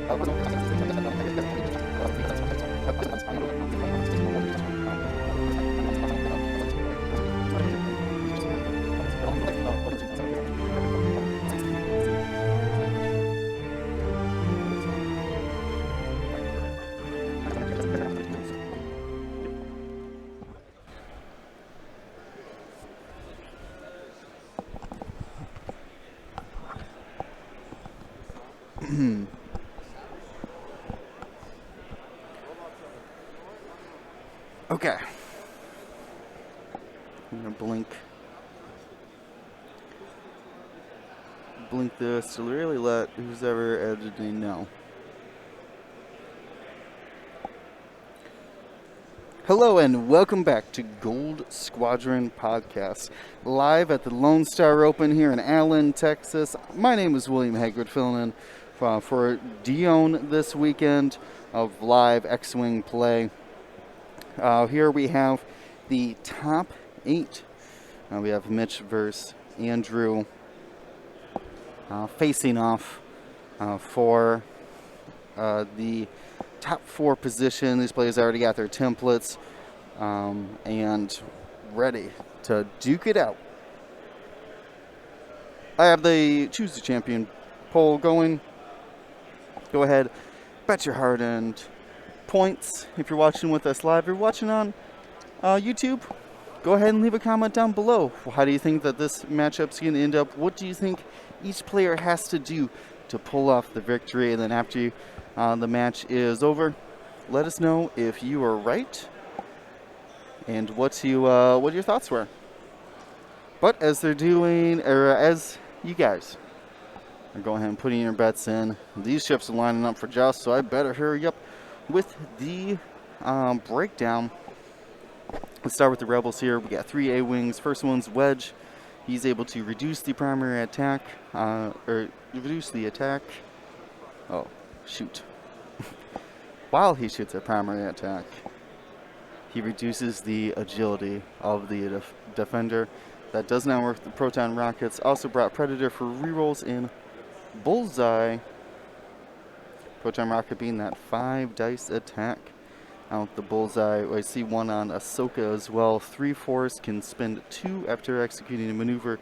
Okay. I'm gonna blink this to really let who's ever editing know. Hello and welcome back to Gold Squadron Podcast, live at the Lone Star Open here in Allen, Texas. My name is William Hagrid, filling in for Dion this weekend of live X-Wing play. Here we have the top 8. We have Mitch versus Andrew facing off for the top 4 position. These players already got their templates and ready to duke it out. I have the Choose the Champion poll going. Go ahead, bet your hard-earned points if you're watching with us live. If you're watching on YouTube, go ahead and leave a comment down below. How do you think that this matchup's going to end up? What do you think each player has to do to pull off the victory? And then after the match is over, let us know if you are right and what your thoughts were. But as they're doing, or as you guys are going ahead and putting your bets in, these ships are lining up for Joust, so I better hurry up with the breakdown. Let's start with the Rebels here. We got 3 A-Wings. First one's Wedge. He's able to reduce the primary attack, or reduce the attack. Oh, shoot. While he shoots a primary attack, he reduces the agility of the defender. That does not work with the proton rockets. Also brought Predator for rerolls in Bullseye. Proton rocket being that 5 dice attack. Out the Bullseye. I see one on Ahsoka as well. 3 Force can spend 2 after executing a maneuver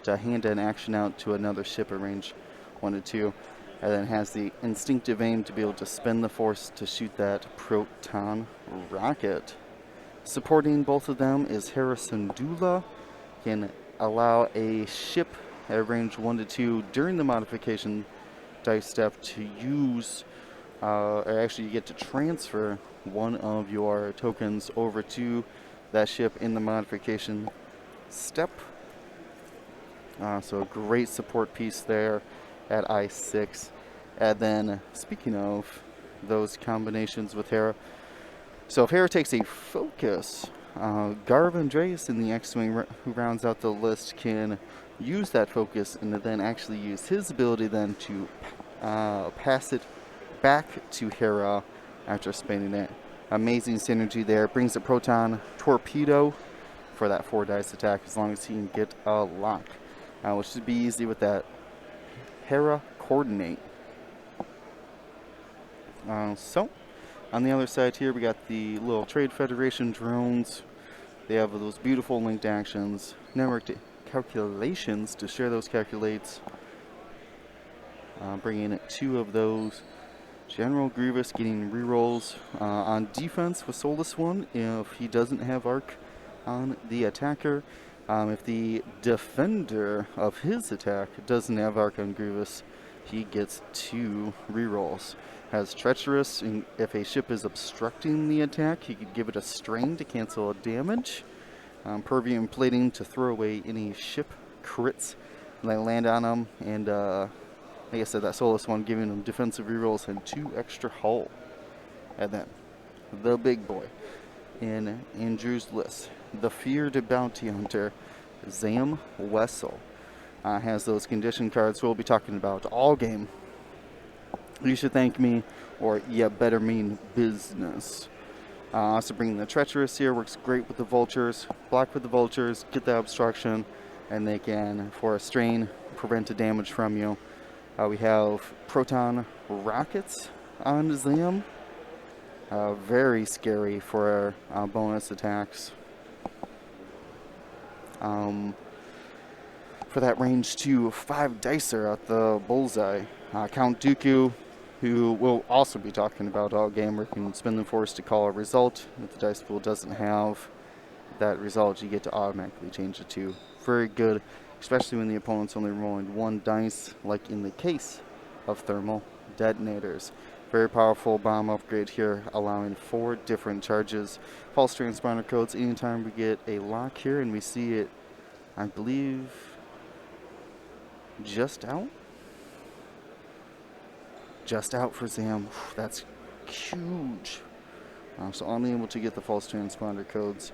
to hand an action out to another ship at range 1 to 2. And then has the instinctive aim to be able to spend the Force to shoot that proton rocket. Supporting both of them is Harrison Dula. Can allow a ship at range 1 to 2 during the modification dice step to use, or actually you get to transfer one of your tokens over to that ship in the modification step. So a great support piece there at I6. And then speaking of those combinations with Hera, so if Hera takes a focus, Garv Andreas in the X-Wing who rounds out the list can use that focus and then actually use his ability then to pass it back to Hera after spinning it. Amazing synergy there. Brings a proton torpedo for that 4 dice attack as long as he can get a lock, which should be easy with that Hera coordinate. So on the other side here we got the little Trade Federation drones. They have those beautiful linked actions, networked calculations to share those calculates. Bringing 2 of those. General Grievous getting rerolls on defense with Soulless One if he doesn't have arc on the attacker. If the defender of his attack doesn't have arc on Grievous, he gets 2 rerolls. Has Treacherous, and if a ship is obstructing the attack, he could give it a strain to cancel a damage. Pervium Plating to throw away any ship crits that land on them. And like I said, that Soulless One giving him defensive rerolls and 2 extra hull. And then the big boy in Andrew's list, the Feared Bounty Hunter, Zam Wessel. Has those condition cards we'll be talking about all game. You should thank me, or you better mean business. Also bringing the Treacherous here, works great with the Vultures. Block with the Vultures, get the obstruction, and they can, for a strain, prevent a damage from you. We have proton rockets on Zam. Very scary for our bonus attacks. For that range 2, 5 dicer at the bullseye. Count Dooku, who we'll also be talking about all game, where you can spin the force to call a result. If the dice pool doesn't have that result, you get to automatically change it to. Very good, especially when the opponent's only rolling 1 dice, like in the case of thermal detonators. Very powerful bomb upgrade here, allowing 4 different charges. False transponder codes anytime we get a lock here, and we see it, I believe, just out. Just out for Zam. That's huge. So unable to get the false transponder codes.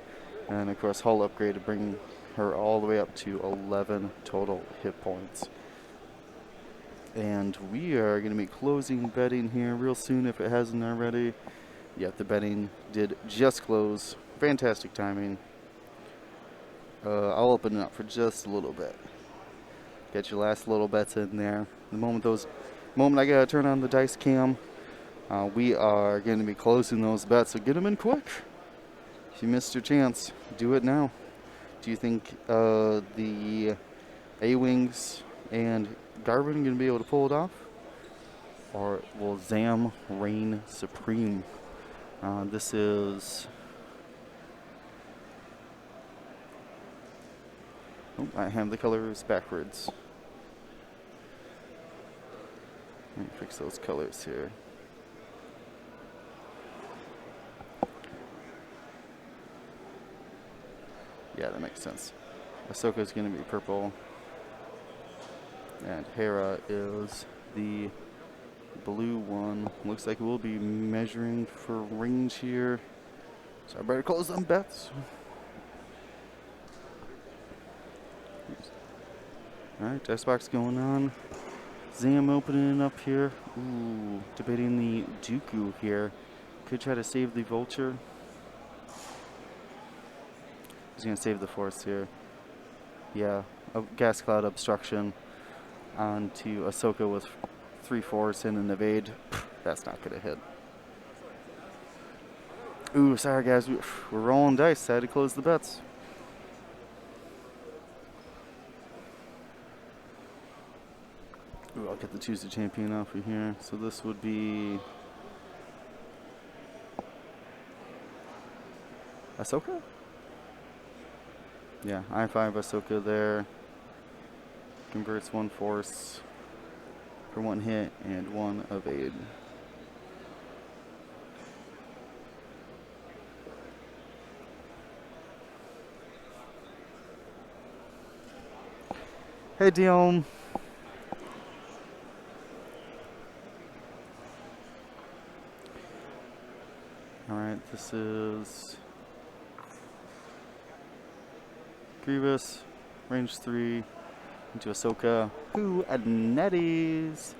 And of course, hull upgrade to bring her all the way up to 11 total hit points. And we are going to be closing betting here real soon if it hasn't already. Yep, the betting did just close. Fantastic timing. I'll open it up for just a little bit. Get your last little bets in there. The moment I gotta turn on the dice cam, we are going to be closing those bets. So get them in quick. If you missed your chance, do it now. Do you think the A-Wings and Garvin are going to be able to pull it off? Or will Zam reign supreme? This is... Oh, I have the colors backwards. Let me fix those colors here. Yeah, that makes sense. Ahsoka's going to be purple. And Hera is the blue one. Looks like we'll be measuring for range here. So I better close them bets. Alright, dice box going on. Zam opening up here. Ooh, debating the Dooku here. Could try to save the Vulture. He's going to save the Force here. Yeah, a gas cloud obstruction onto Ahsoka with 3 Force and an evade. That's not going to hit. Ooh, sorry guys, we're rolling dice. I had to close the bets. Ooh, I'll get the Tuesday champion off of here. So this would be Ahsoka? Yeah, I5 Ahsoka there. Converts 1 force for 1 hit and 1 evade. Hey, Dion. Alright, this is Grievous, range 3, into Ahsoka. Ooh, and Netties.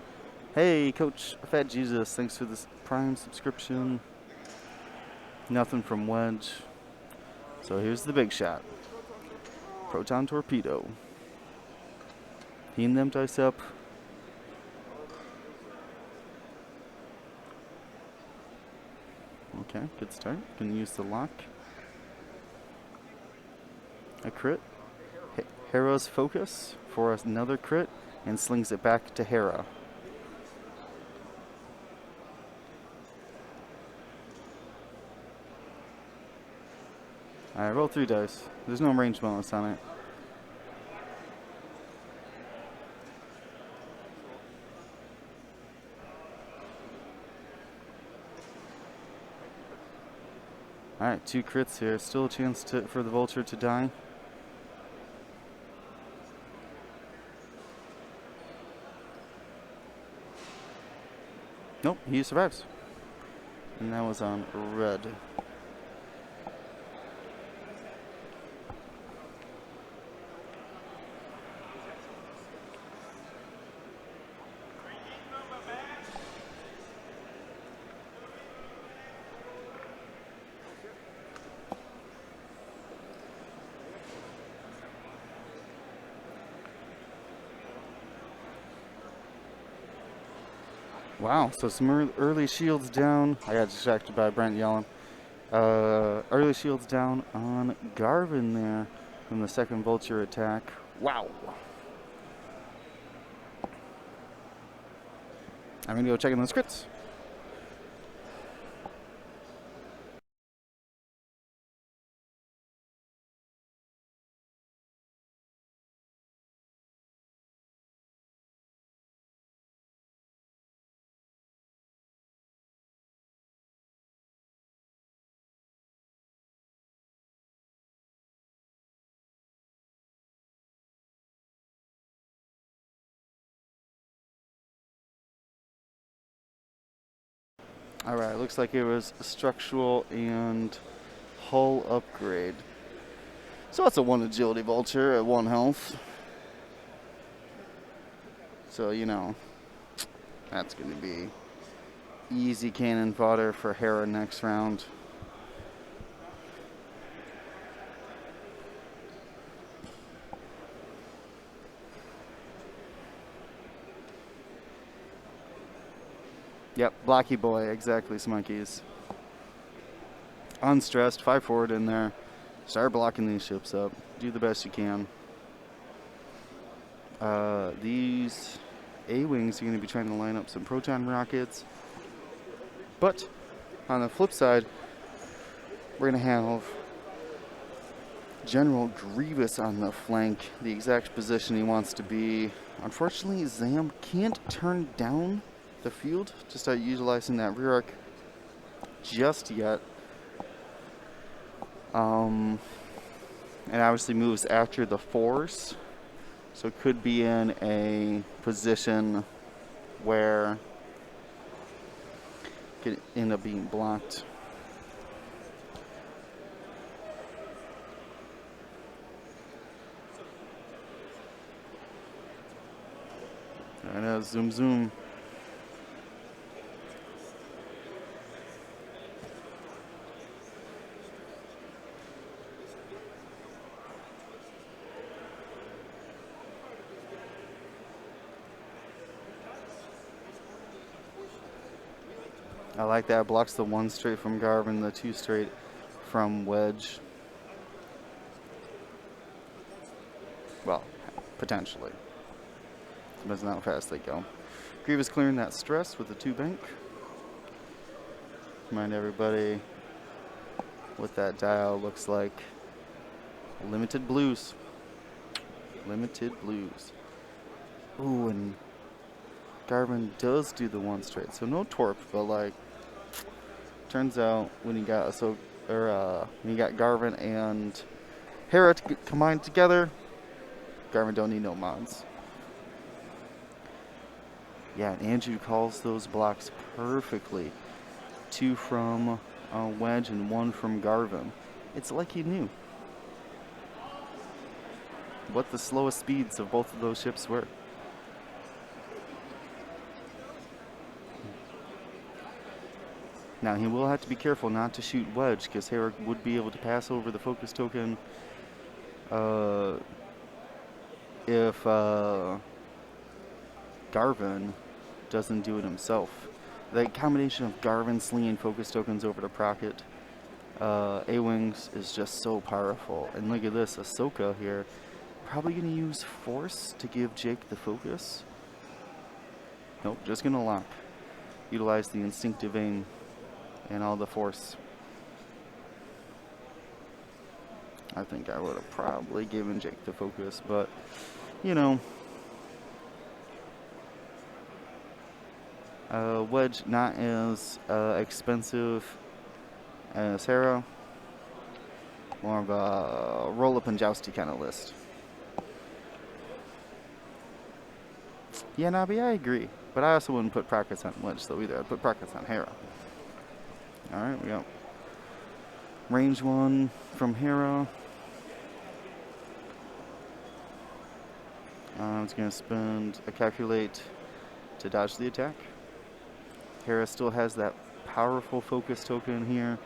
Hey, Coach Fat Jesus, thanks for this Prime subscription. Nothing from Wedge. So here's the big shot. Proton Torpedo. Team them dice up. Okay, good start. Gonna use the lock. A crit. Hera's focus for another crit and slings it back to Hera. Alright, roll 3 dice. There's no range bonus on it. Alright, 2 crits here. Still a chance for the Vulture to die. Nope, he survives. And that was on red. Wow, so some early shields down. I got distracted by Brent yelling. Early shields down on Garvin there from the second Vulture attack. Wow. I'm going to go check in those crits. Alright, looks like it was a structural and hull upgrade. So that's a 1 agility Vulture at 1 health. So, you know, that's going to be easy cannon fodder for Hera next round. Yep, blocky boy, exactly, Smunkies. Unstressed, 5 forward in there. Start blocking these ships up. Do the best you can. These A-Wings are going to be trying to line up some proton rockets. But on the flip side, we're going to have General Grievous on the flank, the exact position he wants to be. Unfortunately, Zam can't turn down the field to start utilizing that rear arc just yet. And obviously moves after the force, so it could be in a position where it could end up being blocked. There it is, zoom zoom. I like that. Blocks the 1 straight from Garvin, the 2 straight from Wedge. Well, potentially. Depends on how fast they go. Grievous clearing that stress with the 2 bank. Remind everybody what that dial looks like. Limited blues. Limited blues. Ooh, and Garvin does do the 1 straight, so no torp, but like, turns out when you got when you got Garvin and Hera combined together, Garvin don't need no mods. Yeah, and Andrew calls those blocks perfectly. 2 from Wedge and 1 from Garvin. It's like he knew what the slowest speeds of both of those ships were. Now, he will have to be careful not to shoot Wedge, because Hera would be able to pass over the focus token if Garvin doesn't do it himself. The combination of Garvin slinging focus tokens over to Procket A-Wings is just so powerful. And look at this, Ahsoka here, probably going to use Force to give Jake the focus. Nope, just going to lock. Utilize the instinctive aim and all the Force. I think I would have probably given Jake the focus, but, you know. Wedge not as expensive as Hera. More of a roll-up and jousty kind of list. Yeah, Nabi, I agree. But I also wouldn't put Prockets on Wedge, though, either. I'd put Prockets on Hera. Alright, we got range 1 from Hera. It's going to spend a calculate to dodge the attack. Hera still has that powerful focus token here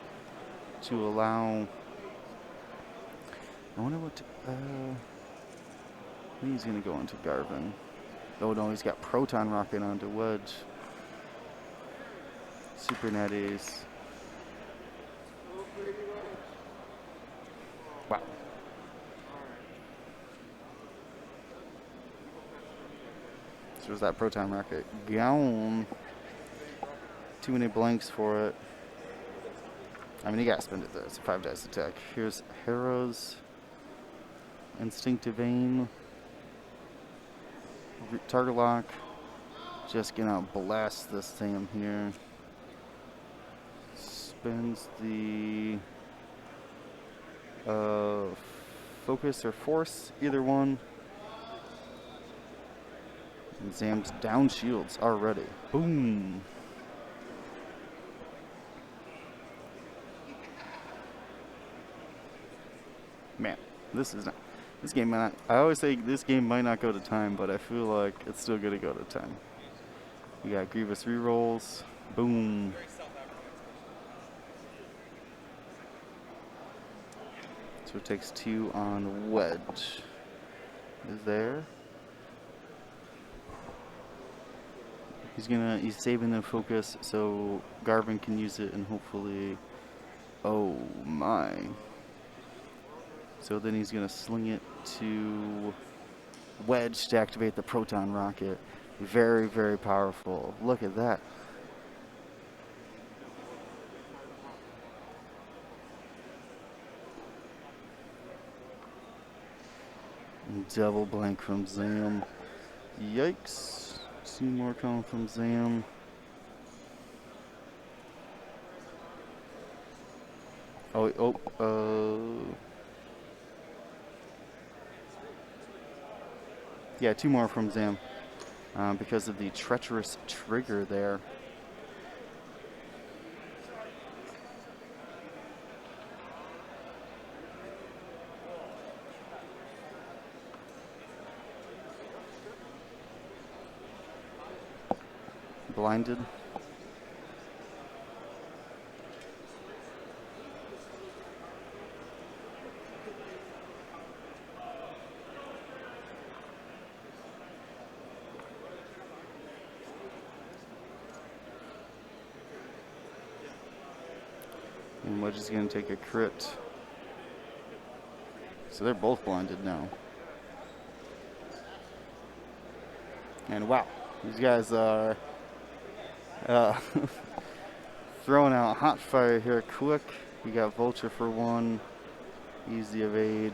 to allow. I wonder what. He's going to go into Garvin. Oh no, he's got proton rocket onto Wedge. Super Netties. Wow. So was that proton rocket gone? Too many blanks for it. I mean, you gotta spend it though. It's a 5 dice attack. Here's Harrow's Instinctive Aim. Target lock. Just gonna blast this thing here. Spends the focus or force, either one. And Zam's down shields already. Boom. Man, this game might not, I always say this game might not go to time, but I feel like it's still gonna go to time. We got Grievous rerolls. Boom. So it takes 2 on Wedge. Is there? He's saving the focus so Garvin can use it and hopefully, oh my. So then he's gonna sling it to Wedge to activate the proton rocket. Very, very powerful. Look at that. Double blank from Zam. Yikes. 2 more coming from Zam. Yeah, 2 more from Zam. Because of the treacherous trigger there. Blinded. And Wedge is going to take a crit. So they're both blinded now. And wow, these guys are throwing out hot fire here quick. We got Vulture for 1. Easy evade.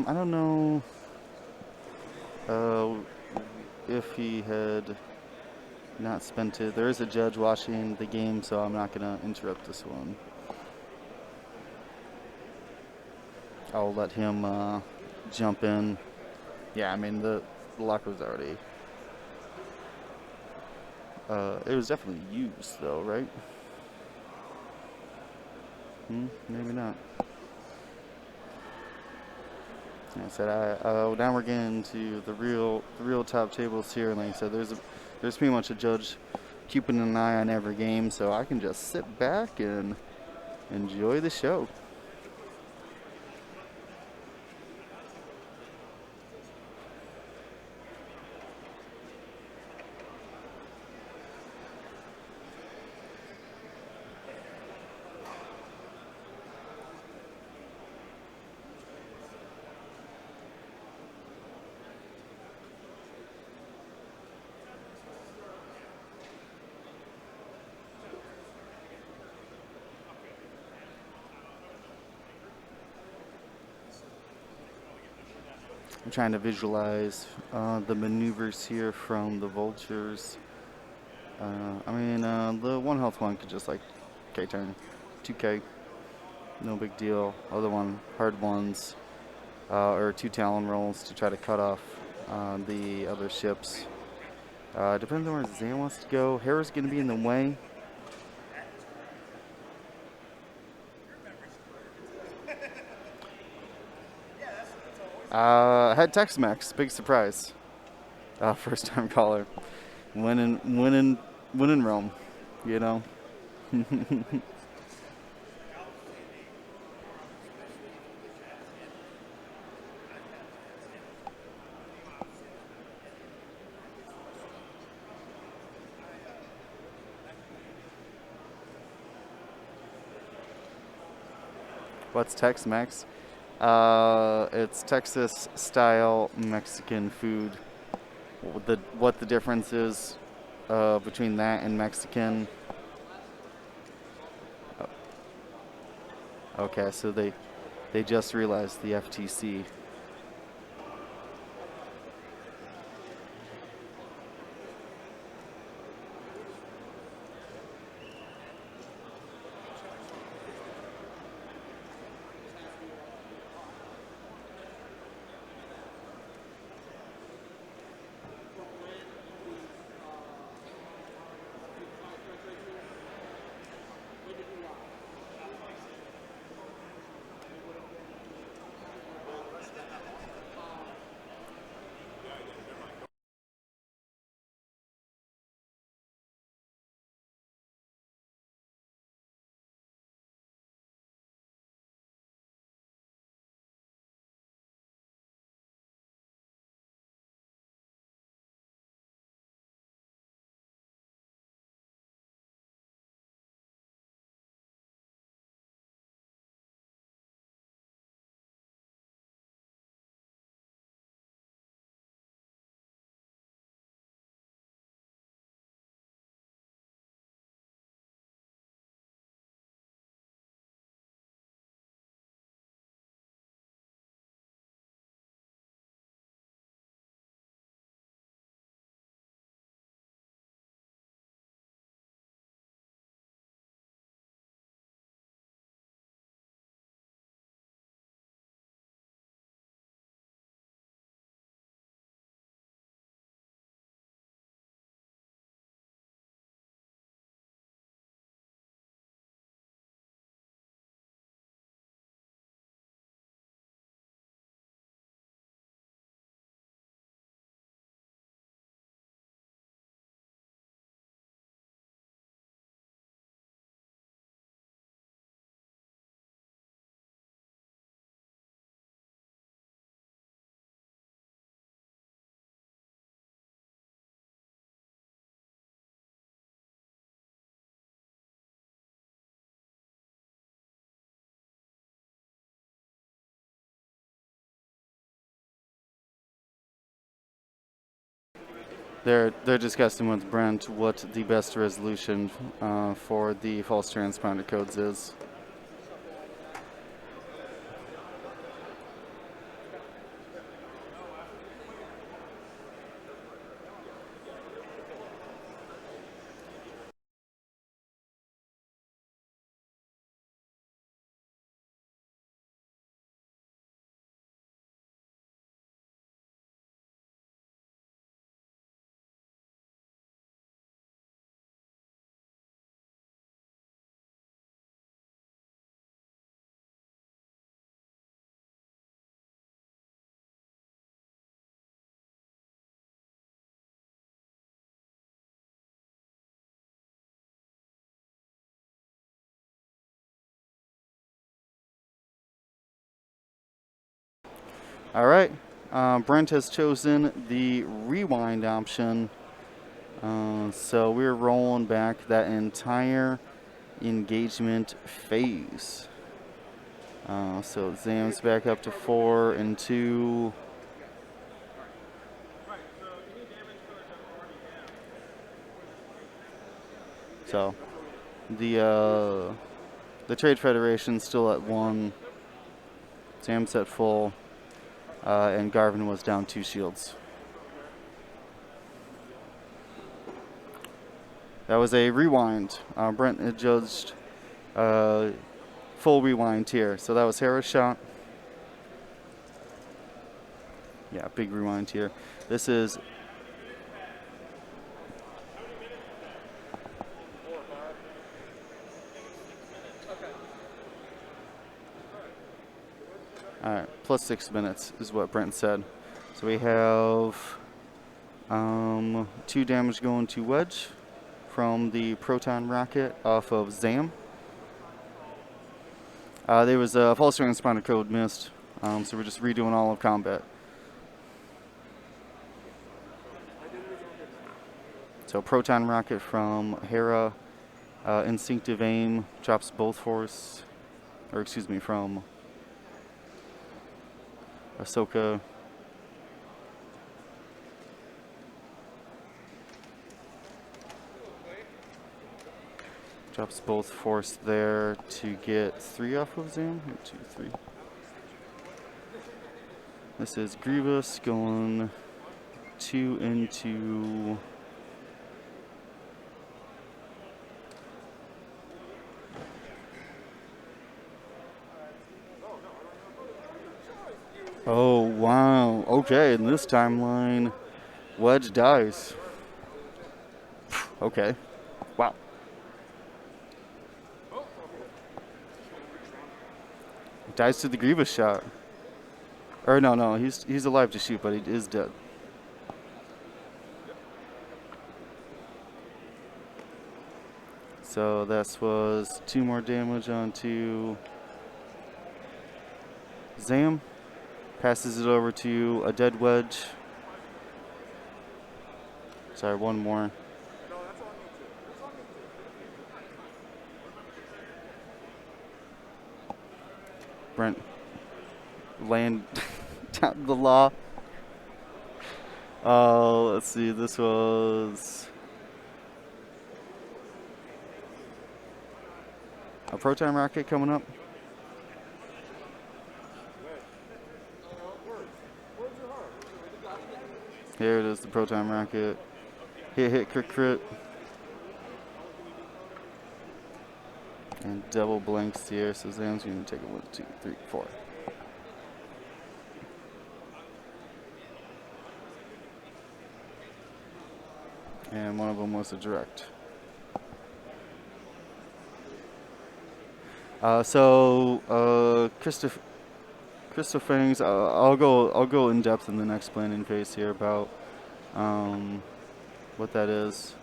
I don't know if he had not spent it. There is a judge watching the game, so I'm not going to interrupt this one. I'll let him jump in. Yeah, I mean, the lock was already... it was definitely used, though, right? Maybe not. Like I said, now we're getting into the real top tables here. And like I said, there's pretty much a judge keeping an eye on every game, so I can just sit back and enjoy the show. I'm trying to visualize the maneuvers here from the Vultures. I mean, the 1 health one could just like K-turn, 2K, no big deal. Other one, hard ones, or 2 Talon rolls to try to cut off the other ships. Depends on where Zam wants to go. Hera's going to be in the way. Had Tex-Mex, big surprise. First time caller. Winning Rome, you know. What's Tex-Mex? It's Texas-style Mexican food. What the difference is between that and Mexican? Okay, so they just realized the FTC. They're discussing with Brent what the best resolution for the false transponder codes is. All right, Brent has chosen the rewind option. So we're rolling back that entire engagement phase. So Zam's back up to 4 and 2. So the Trade Federation's still at 1. Zam's at full. And Garvin was down 2 shields. That was a rewind. Brent had judged full rewind here. So that was Harris' shot. Yeah, big rewind here. This is all right, plus 6 minutes is what Brent said. So we have 2 damage going to Wedge from the proton rocket off of Zam. There was a false transponder code missed, so we're just redoing all of combat. So proton rocket from Hera, instinctive aim, drops both force. or excuse me, from Ahsoka. Drops both Force there to get 3 off of Zam. 1, 2, 3. This is Grievous going 2 into... Oh, wow. Okay, in this timeline, Wedge dies. Okay. Wow. Dies to the Grievous shot. Or no, he's alive to shoot, but he is dead. So this was 2 more damage onto Zam. Passes it over to a dead Wedge. Sorry, 1 more. Brent land down the law. Let's see, this was a proton rocket coming up. Here it is, the proton rocket. Hit, crit. And double blanks here, so Zam's going to take a 1, 2, 3, 4. And one of them was a direct. Crystal Fangs. I'll go in depth in the next planning phase here about what that is.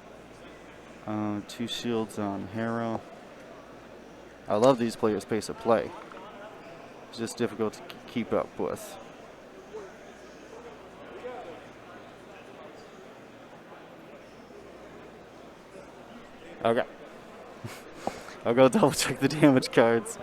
2 shields on Hera. I love these players' pace of play. It's just difficult to keep up with. Okay. I'll go double check the damage cards.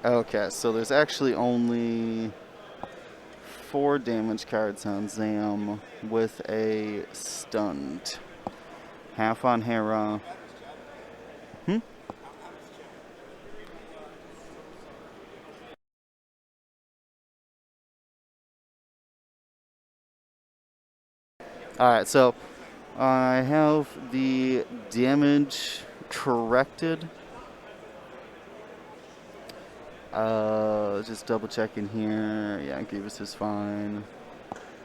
Okay, so there's actually only 4 damage cards on Zam with a stunned. Half on Hera. Alright, so I have the damage corrected. Just double checking here. Yeah, Grievous is fine.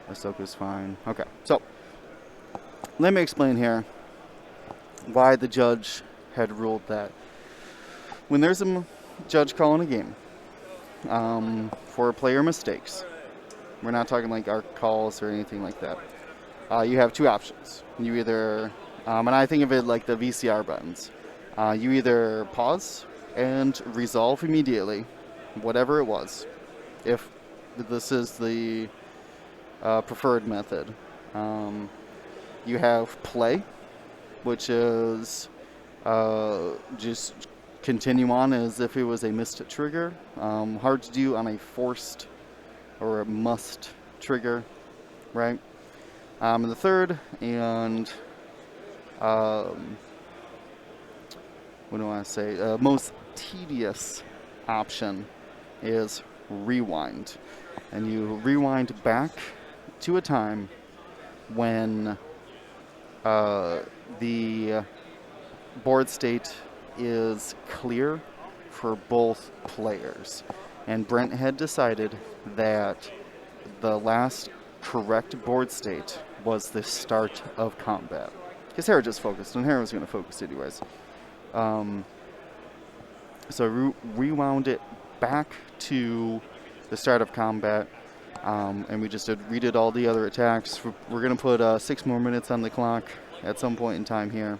Ahsoka's fine. Okay, so let me explain here why the judge had ruled that when there's a judge calling a game for player mistakes, we're not talking like arc calls or anything like that. You have two options. You either, and I think of it like the VCR buttons. You either pause and resolve immediately, whatever it was, if this is the preferred method. You have play, which is just continue on as if it was a missed trigger. Hard to do on a forced or a must trigger, right? And the third, and what do I want to say? Most tedious option is rewind. And you rewind back to a time when the board state is clear for both players. And Brent had decided that the last correct board state was the start of combat. Because Hera just focused, and Hera was going to focus anyways. So rewound it back to the start of combat, and we just redid all the other attacks. We're going to put 6 more minutes on the clock at some point in time here.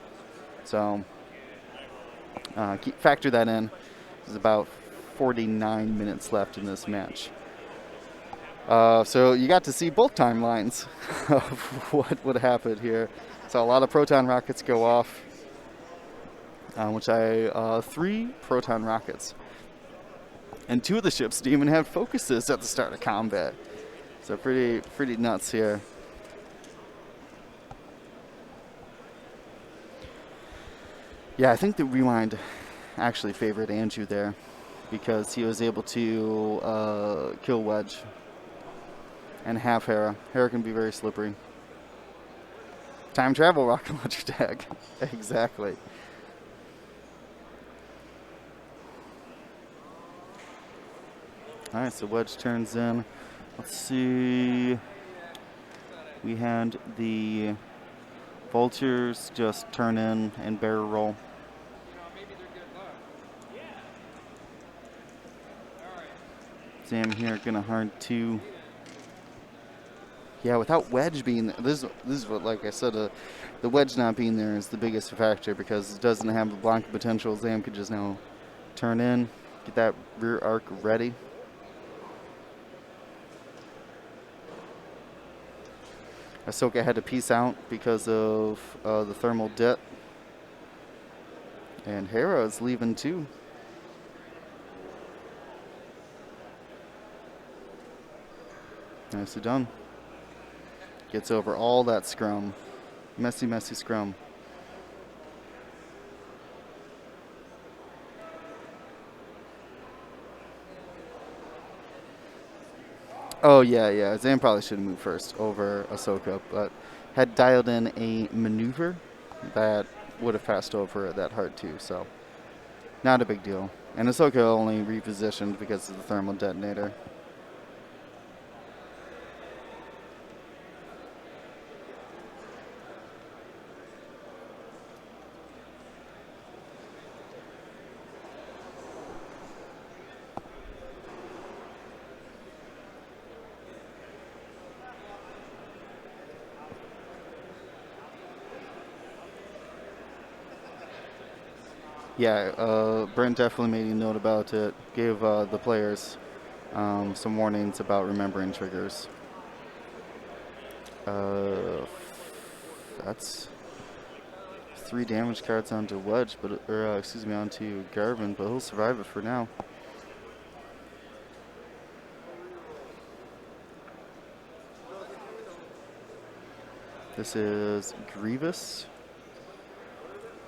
So factor that in. There's about 49 minutes left in this match. So you got to see both timelines of what would happen here. So a lot of proton rockets go off, which 3 proton rockets. And 2 of the ships didn't even have focuses at the start of combat. So pretty nuts here. Yeah, I think the rewind actually favored Andrew there because he was able to kill Wedge and have Hera. Hera can be very slippery. Time travel rocket launcher tag. Exactly. Alright, so Wedge turns in. Let's see. We had the vultures just turn in and barrel roll. Sam here gonna hard to. Yeah, without Wedge being there, this is what, like I said, the Wedge not being there is the biggest factor because it doesn't have the Blanca potential. Zam could just now turn in, get that rear arc ready. Ahsoka had to peace out because of the thermal det. And Hera is leaving too. Nicely done. Gets over all that scrum. Messy scrum. Oh, yeah. Zam probably should have moved first over Ahsoka, but had dialed in a maneuver that would have passed over that hard too, so not a big deal. And Ahsoka only repositioned because of the thermal detonator. Yeah, Brent definitely made a note about it. Gave the players some warnings about remembering triggers. That's 3 damage cards onto Wedge, onto Garvin, but he'll survive it for now. This is Grievous.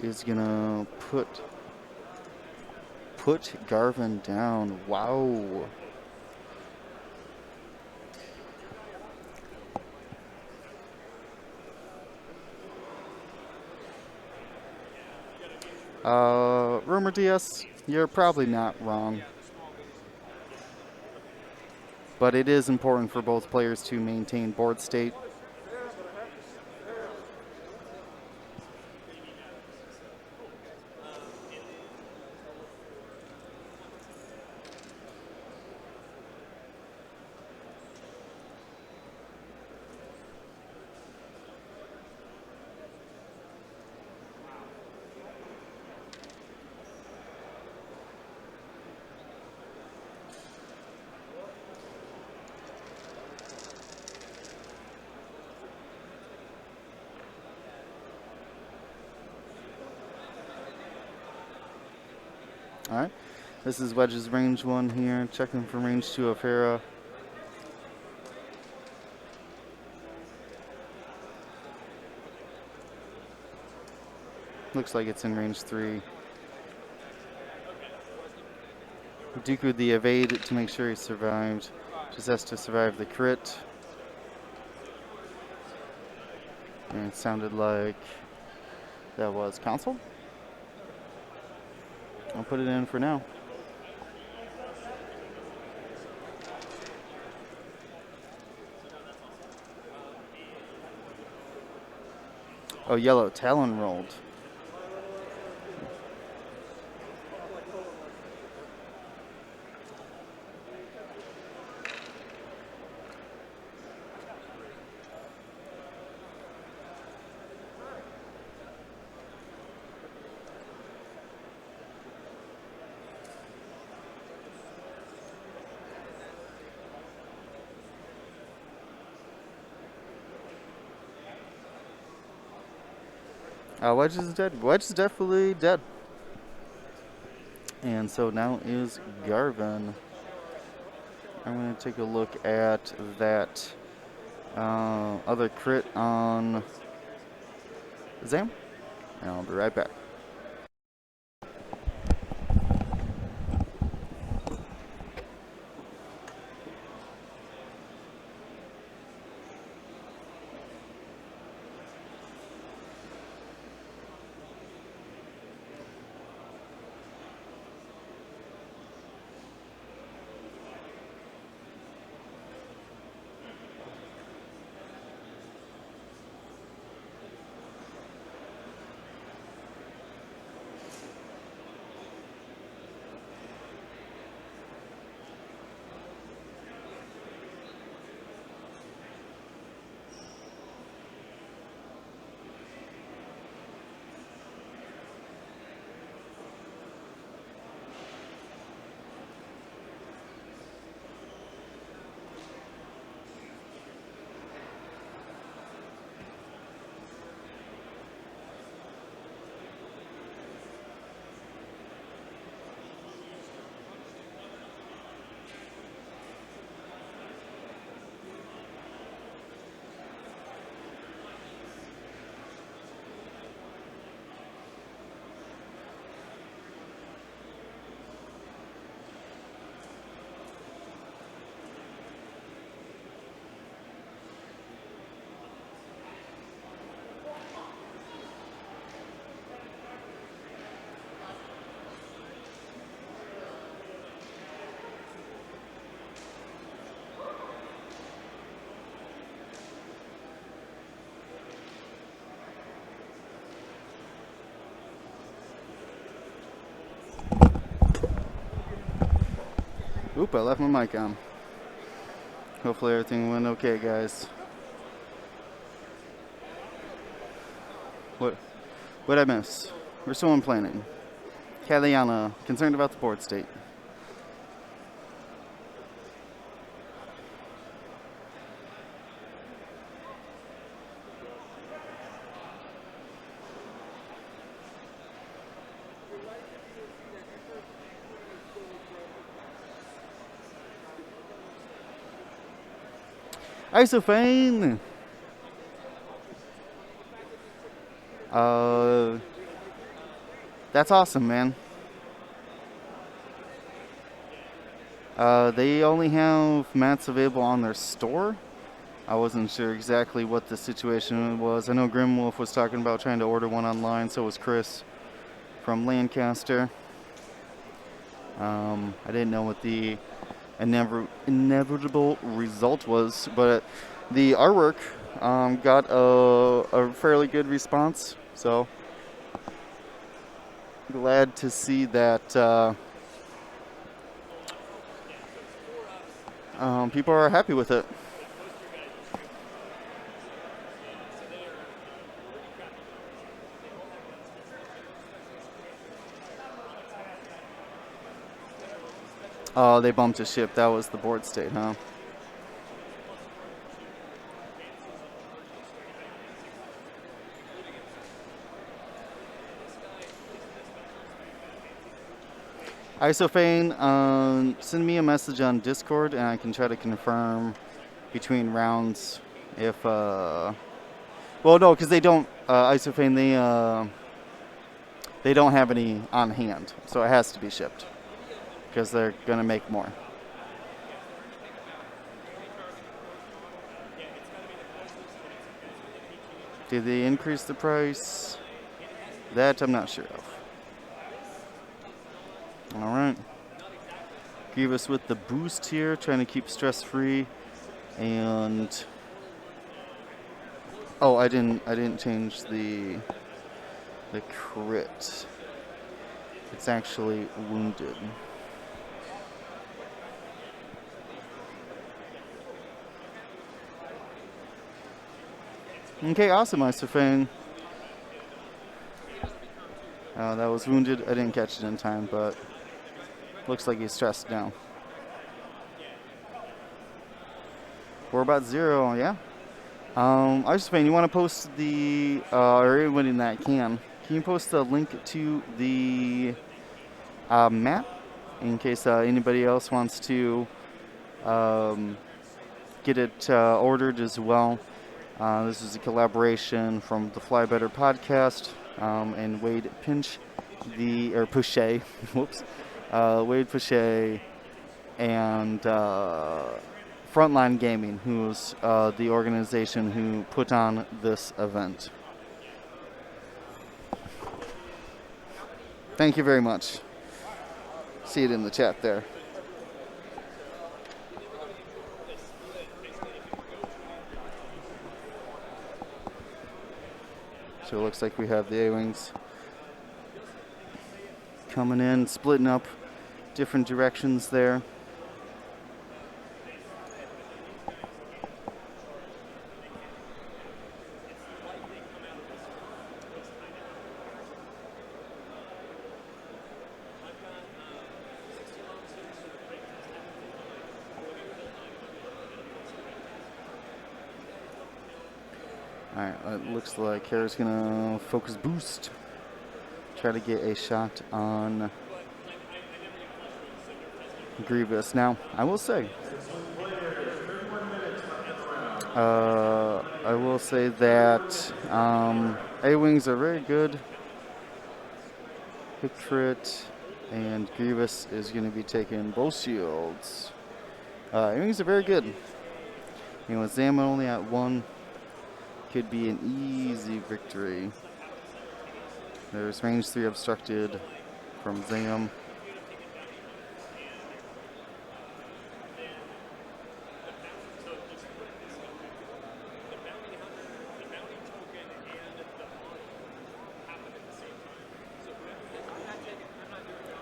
Is gonna put Garvin down. Wow. Rumor DS, you're probably not wrong. But it is important for both players to maintain board state. All right. This is Wedge's range 1 here. Checking for range 2 of Hera. Looks like it's in range 3. Dooku the evade to make sure he survived. Just has to survive the crit. And it sounded like that was console. I'll put it in for now. Oh, yellow Talon rolled. Wedge is dead. Wedge is definitely dead. And so now is Garvin. I'm going to take a look at that other crit on Zam. And I'll be right back. Oop, I left my mic on. Hopefully everything went okay, guys. What'd I miss? We're still in planning. Kaliana, concerned about the board state. Isophane! That's awesome, man. They only have mats available on their store. I wasn't sure exactly what the situation was. I know Grimwolf was talking about trying to order one online, so was Chris from Lancaster. I didn't know what the inevitable result was, but the artwork got a fairly good response, so glad to see that people are happy with it. Oh, they bumped a ship. That was the board state, huh? Isophane, send me a message on Discord and I can try to confirm between rounds if, well, no, because they don't, Isophane, they don't have any on hand, so it has to be shipped because they're going to make more. Did they increase the price? That I'm not sure of. All right. Grievous with the boost here, trying to keep stress-free. And oh, I didn't change the crit. It's actually wounded. Okay, awesome, Isophane. That was wounded. I didn't catch it in time, but looks like he's stressed now. We're about 0, yeah. Isophane, you want to post the, or anybody that can you post a link to the map in case anybody else wants to get it ordered as well. This is a collaboration from the Fly Better podcast and Wade Pinch, Pouchet, whoops, Wade Pouchet, and Frontline Gaming, who's the organization who put on this event. Thank you very much. See it in the chat there. So it looks like we have the A-Wings coming in, splitting up different directions there. Alright, it looks like Kara's gonna focus boost. Try to get a shot on Grievous. Now, I will say, that A-Wings are very good. Hit crit, and Grievous is going to be taking both shields. A-Wings are very good. You know, with Zam only at 1, could be an easy victory. There's range 3 obstructed from Zam.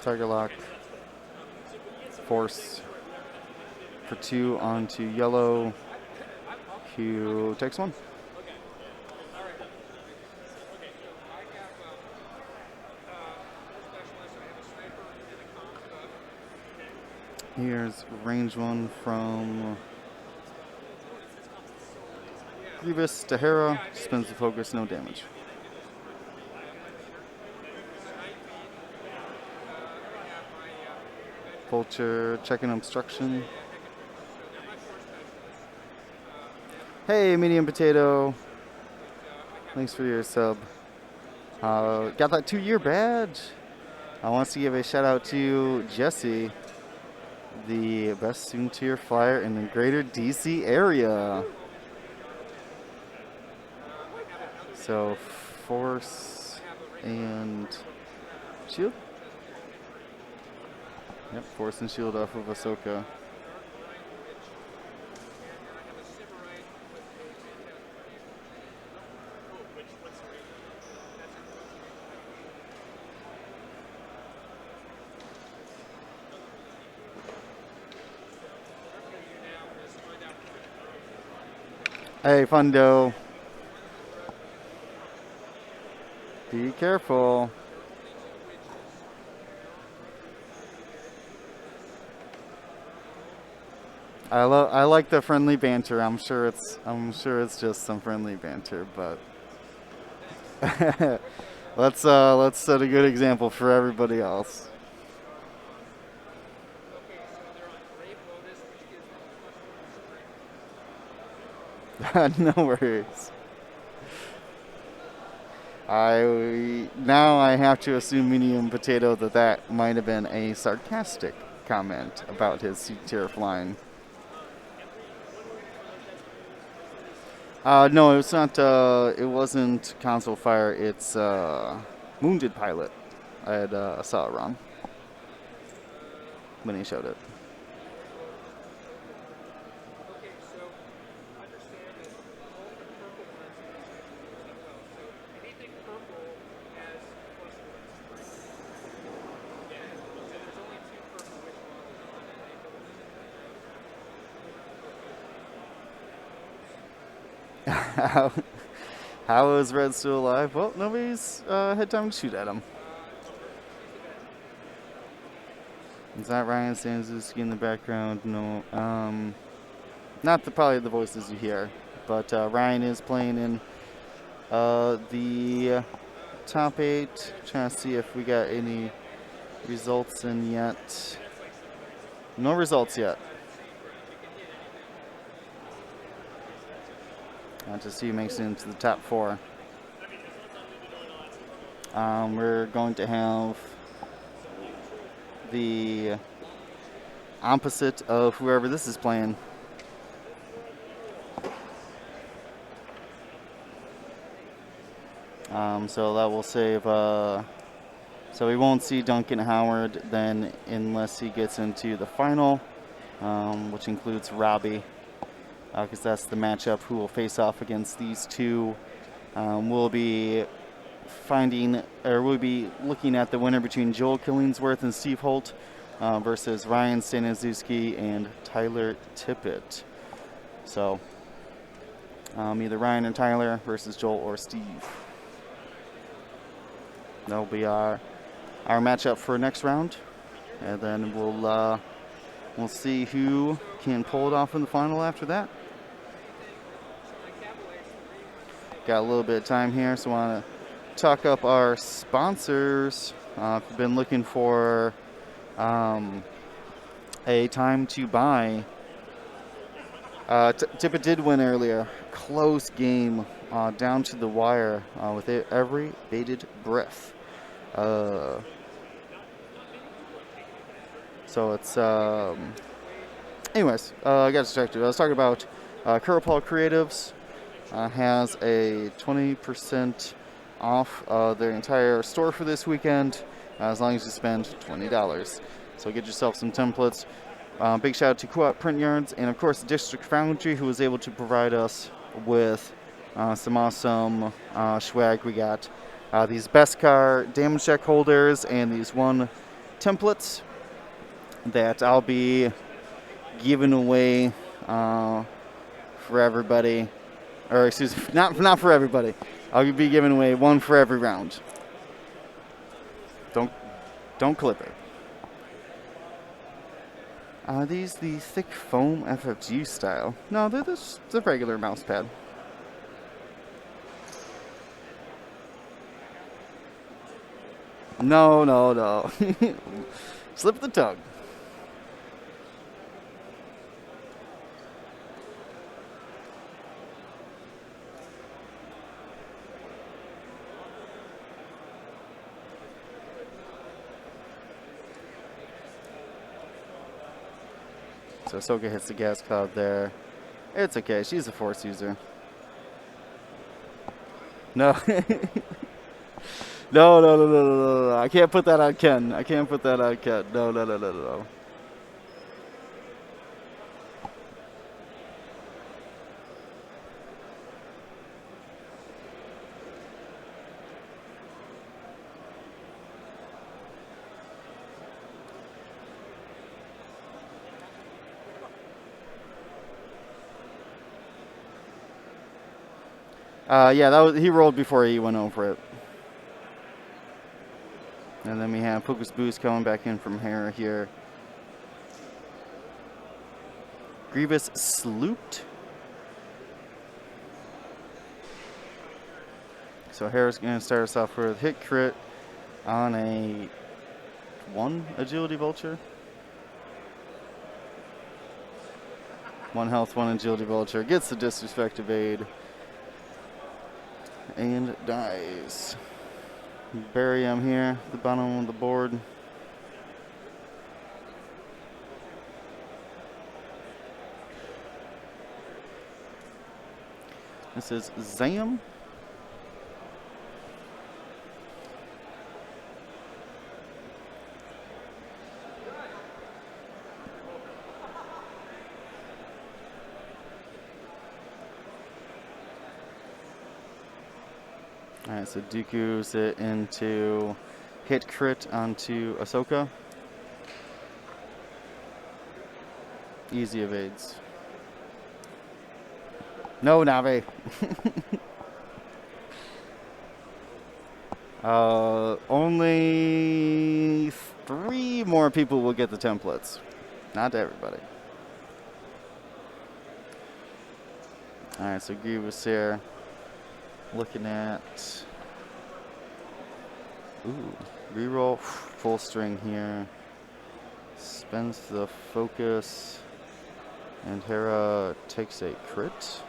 Target lock. Force for 2 onto yellow. Q takes 1. Here's range 1 from Grievous to Hera. Spins the focus, no damage. Vulture checking obstruction. Hey, Medium Potato. Thanks for your sub. Got that 2-year badge. I want to give a shout out to Jesse, the best student tier flyer in the greater DC area. So, force and shield? Yep, force and shield off of Ahsoka. Hey, Fundo. Be careful. I like the friendly banter. I'm sure it's just some friendly banter, but let's set a good example for everybody else. No worries. Now I have to assume medium potato that might have been a sarcastic comment about his C-tier flying. No, it's not. It wasn't console fire. It's wounded pilot. I had saw it wrong when he showed it. How is Red still alive? Well, nobody's had time to shoot at him. Is that Ryan Stanzuski in the background? No. Not probably the voices you hear, but Ryan is playing in the top 8. Trying to see if we got any results in yet. No results yet. To see who makes it into the top 4. We're going to have the opposite of whoever this is playing. So that will save. So we won't see Duncan Howard then unless he gets into the final, which includes Robbie. Because that's the matchup who will face off against these two. We'll be looking at the winner between Joel Killingsworth and Steve Holt versus Ryan Staniszewski and Tyler Tippett. So either Ryan and Tyler versus Joel or Steve. That'll be our matchup for next round, and then we'll see who can pull it off in the final after that. Got a little bit of time here, so I want to talk up our sponsors. If you've been looking for a time to buy, Tippett did win earlier. Close game, down to the wire with every bated breath. So it's anyways, I got distracted. I was talking about Curl Creatives has a 20% off their entire store for this weekend as long as you spend $20. So get yourself some templates. Big shout out to Co-op Print Yarns and of course District Foundry, who was able to provide us with some awesome swag. We got these Beskar damage check holders and these 1 templates that I'll be giving away for everybody, or excuse me, not for everybody. I'll be giving away 1 for every round. Don't clip it. Are these the thick foam FFG style? No, they're the regular mouse pad. No. Slip the tongue. So Ahsoka hits the gas cloud there. It's okay. She's a Force user. No. No. I can't put that on Ken. No. Yeah, he rolled before he went over it. And then we have Puka's Boost coming back in from Hera here. Grievous Slooped. So Hera's going to start us off with hit crit on a 1 agility vulture. 1 health, 1 agility vulture. Gets the disrespect evade. And dies. Bury him here at the bottom of the board. This is Zam. Alright, so Dooku's it into hit crit onto Ahsoka. Easy evades. No, Nave. Only 3 more people will get the templates. Not everybody. Alright, so Grievous here. Looking at... Ooh, reroll. Full string here. Spends the focus. And Hera takes a crit.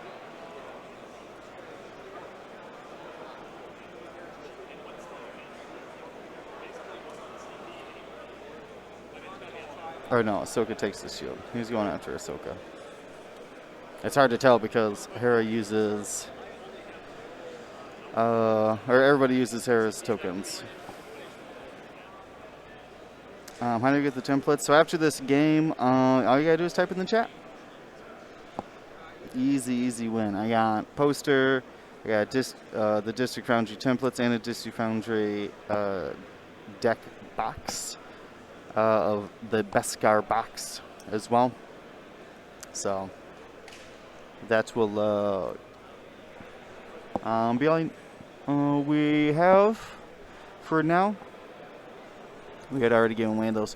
Or no, Ahsoka takes the shield. He's going after Ahsoka. It's hard to tell because Hera uses... or everybody uses Hera's tokens. How do you get the templates? So after this game, all you gotta do is type in the chat. Easy, easy win. I got poster, I got the District Foundry templates, and a District Foundry deck box of the Beskar box as well. So that will be all we have for now. We had already given away those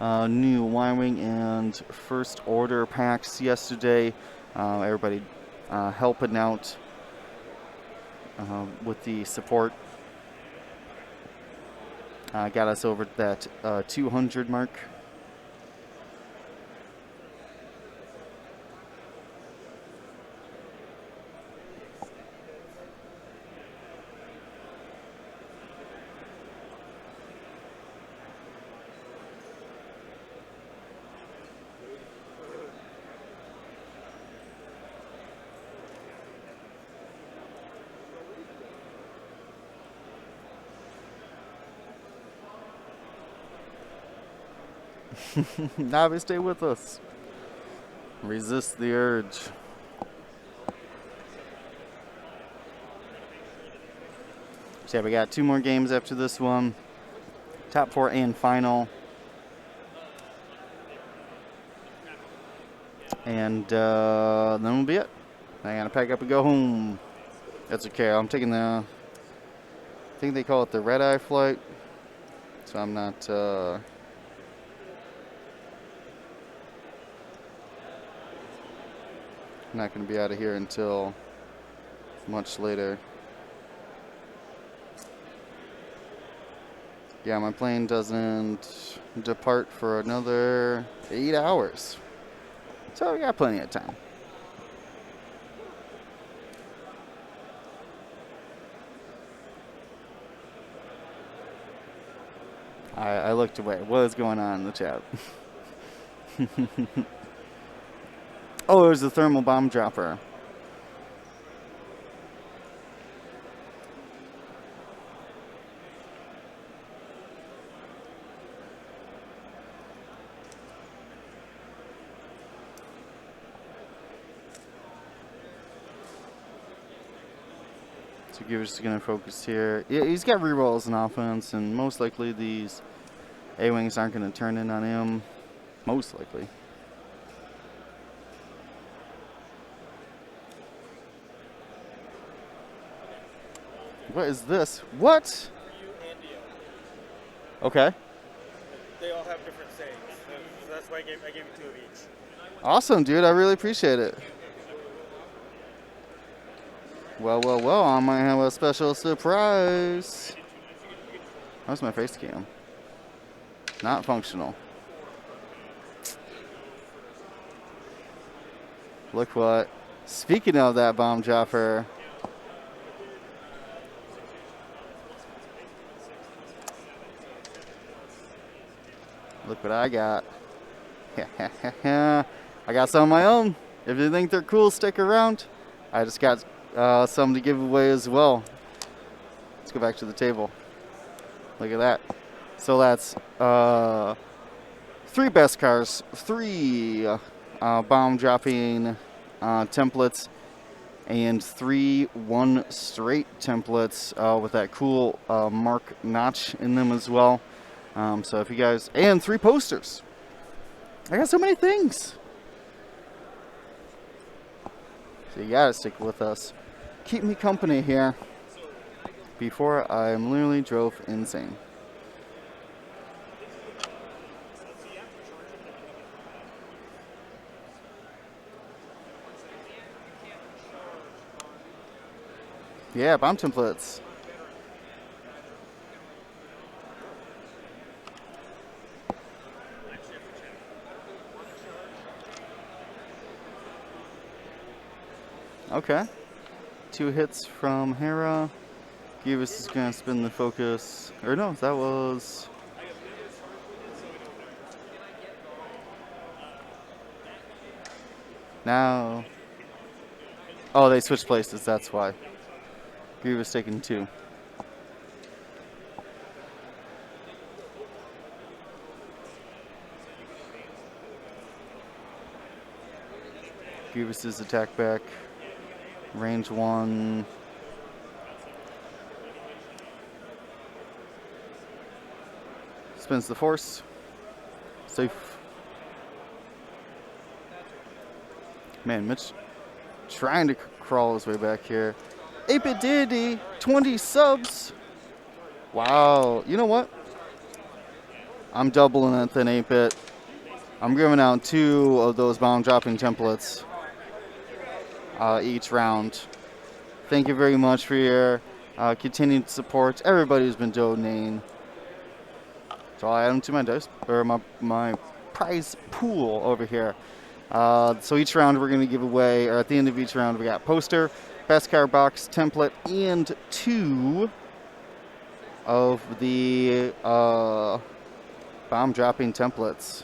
new Y-Wing and First Order packs yesterday. Everybody helping out with the support. Got us over that 200 mark. Navi, stay with us. Resist the urge. So yeah, we got 2 more games after this one. Top 4 and final. And then will be it. I gotta pack up and go home. That's okay. I'm taking the... I think they call it the red-eye flight. So I'm not... I'm not going to be out of here until much later. Yeah, my plane doesn't depart for another 8 hours. So we got plenty of time. I looked away. What is going on in the chat? Oh, there's a thermal bomb dropper. So Giver's going to focus here. Yeah, he's got rerolls in offense, and most likely these A-Wings aren't going to turn in on him. Most likely. What is this? What? Okay. They all have different sayings. So that's why I gave you 2 of each. Awesome, dude. I really appreciate it. Well, well, well. I might have a special surprise. How's my face cam? Not functional. Look what. Speaking of that bomb dropper. Look what I got. I got some of my own. If you think they're cool, stick around. I just got some to give away as well. Let's go back to the table. Look at that. So that's 3 best cars, 3 bomb dropping templates, and 3 1 straight templates with that cool mark notch in them as well. So if you guys, and 3 posters. I got so many things. So you gotta stick with us. Keep me company here before I literally drove insane. Yeah, bomb templates. Okay. 2 hits from Hera. Givus is going to spin the focus. Or no, that was... Now... Oh, they switched places, that's why. Grievous taking 2. Grievous's attack back. Range 1. Spins the force. Safe. Man, Mitch trying to crawl his way back here. 8-Bit Deity, 20 subs. Wow. You know what? I'm doubling it than 8-Bit. I'm giving out 2 of those bomb dropping templates each round. Thank you very much for your continued support. Everybody who's been donating. So I'll add them to my dice or my prize pool over here. So each round we're going to give away, or at the end of each round, we got poster, best card box, template, and 2 of the bomb dropping templates.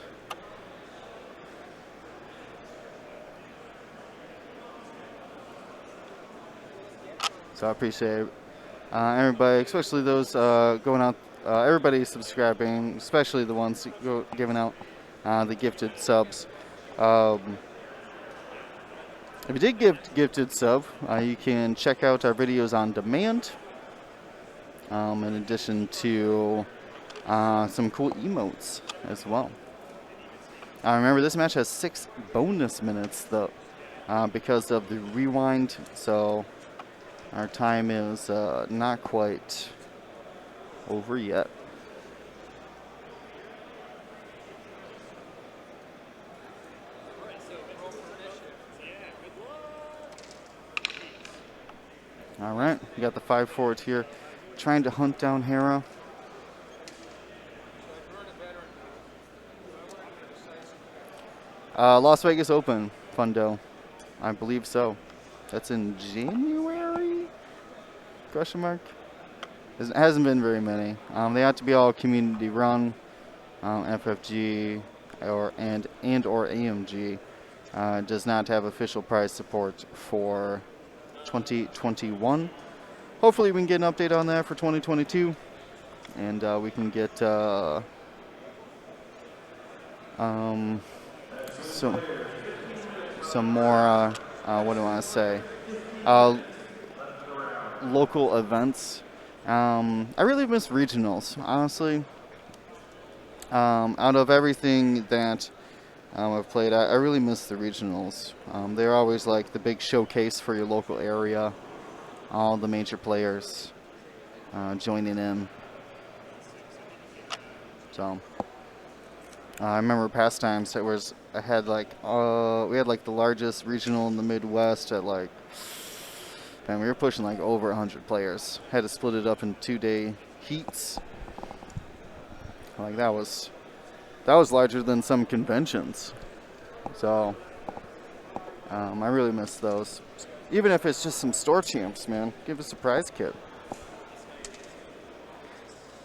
So I appreciate everybody, especially those going out, everybody subscribing, especially the ones giving out the gifted subs. If you did give gifted sub, you can check out our videos on demand. In addition to some cool emotes as well. Remember, this match has 6 bonus minutes though, because of the rewind. So our time is not quite over yet. All right, we got the 5 forwards here, trying to hunt down Hera. Las Vegas Open, Fundo. I believe so. That's in January? Question mark? It hasn't been very many. They have to be all community run. FFG or AMG does not have official prize support for 2021. Hopefully we can get an update on that for 2022, and we can get some more what do I want to say, local events. I really miss regionals, honestly. Out of everything that I've played, I really miss the regionals. They're always like the big showcase for your local area. All the major players joining in. So I remember past times I had like we had like the largest regional in the Midwest at like, man, we were pushing like over 100 players. Had to split it up in 2-day heats. Like that was larger than some conventions. So I really miss those. Even if it's just some store champs, man. Give us a prize kit.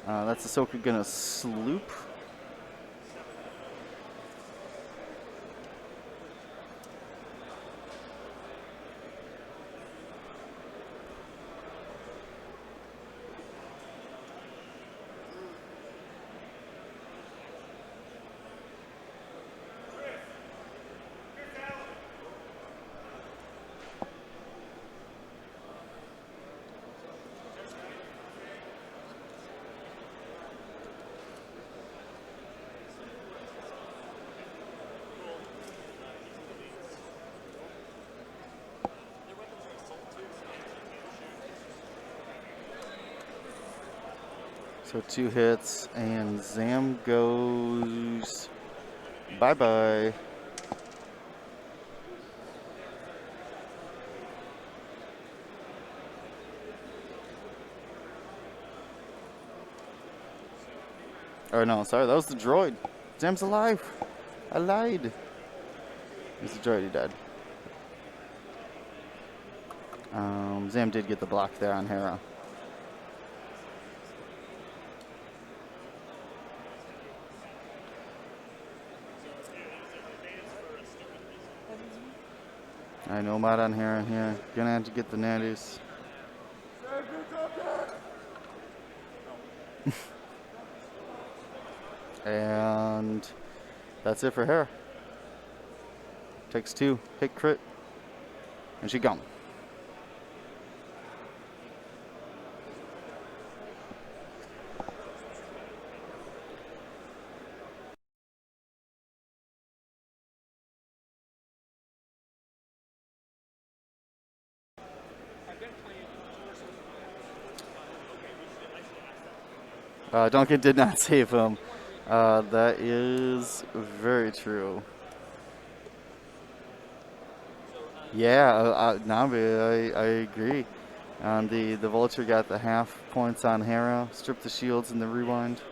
That's Ahsoka gonna sloop. So 2 hits, and Zam goes bye-bye. Oh no, sorry, that was the droid. Zam's alive. I lied. He's the droid, he died. Zam did get the block there on Hera. I know mod on Hera here. Gonna have to get the natties. And that's it for Hera. Takes 2, hit crit, and she gone. Duncan did not save him. That is very true. Yeah, Navi, I agree. The Vulture got the half points on Hera, stripped the shields in the rewind.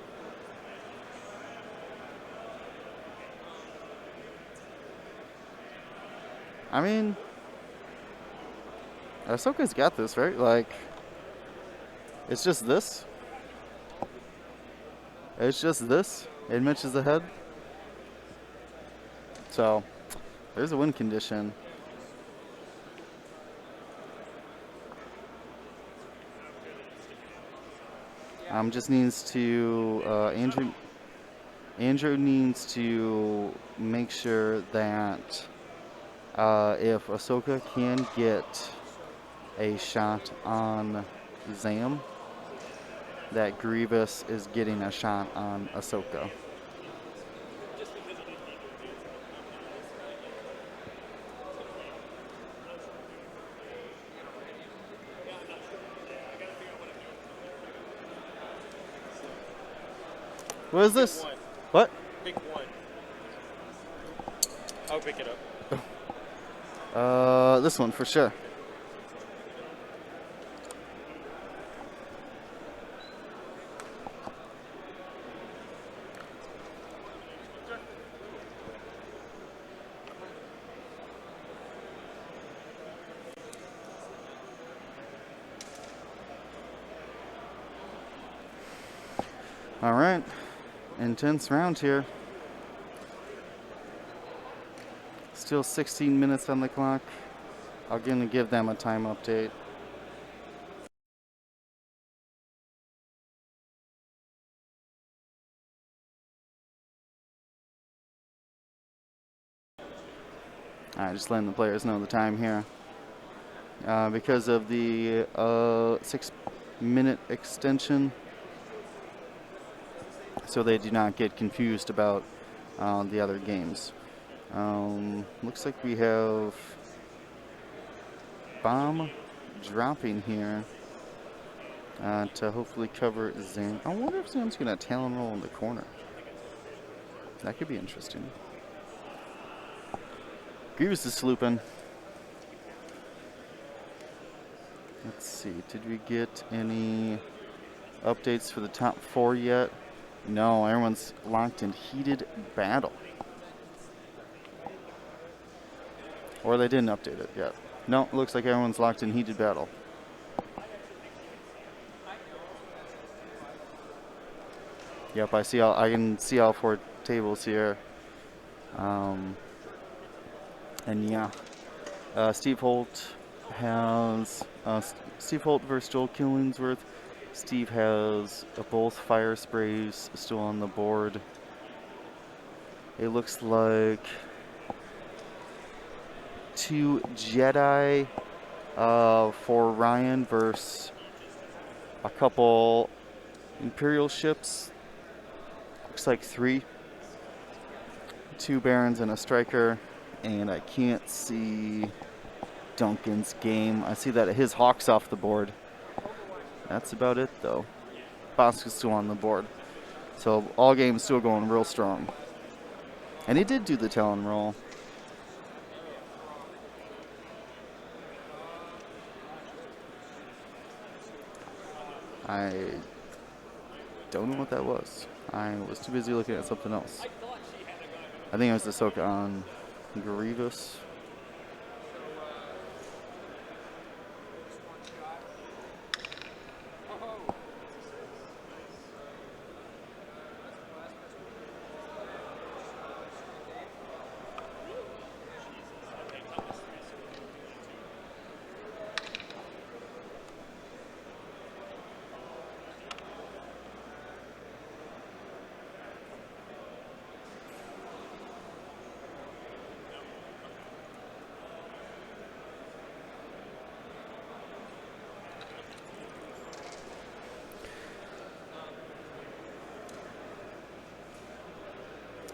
I mean, Ahsoka's got this, right? Like, it's just this. It's just this, and Mitch is ahead. So, there's a win condition. Just needs to, Andrew needs to make sure that if Ahsoka can get a shot on Zam, that Grievous is getting a shot on Ahsoka. What is this? What? Pick one. I'll pick it up. This one for sure. All right, intense round here. Still 16 minutes on the clock. I'm gonna give them a time update. All right, just letting the players know the time here. Because of the 6-minute extension, so they do not get confused about the other games. Looks like we have bomb dropping here to hopefully cover Zam. I wonder if Zam's going to Talon roll in the corner. That could be interesting. Grievous is slooping. Let's see, did we get any updates for the top 4 yet? No, everyone's locked in heated battle. Or they didn't update it yet. No, it looks like everyone's locked in heated battle. Yep, I can see all 4 tables here. And yeah, Steve Holt has Steve Holt versus Joel Killingsworth. Steve has both fire sprays still on the board. It looks like 2 Jedi for Ryan versus a couple Imperial ships. Looks like 3. 2 Barons and a Striker. And I can't see Duncan's game. I see that his Hawk's off the board. That's about it, though. Bosk is still on the board. So all games still going real strong. And he did do the Talon roll. I don't know what that was. I was too busy looking at something else. I think it was Ahsoka on Grievous.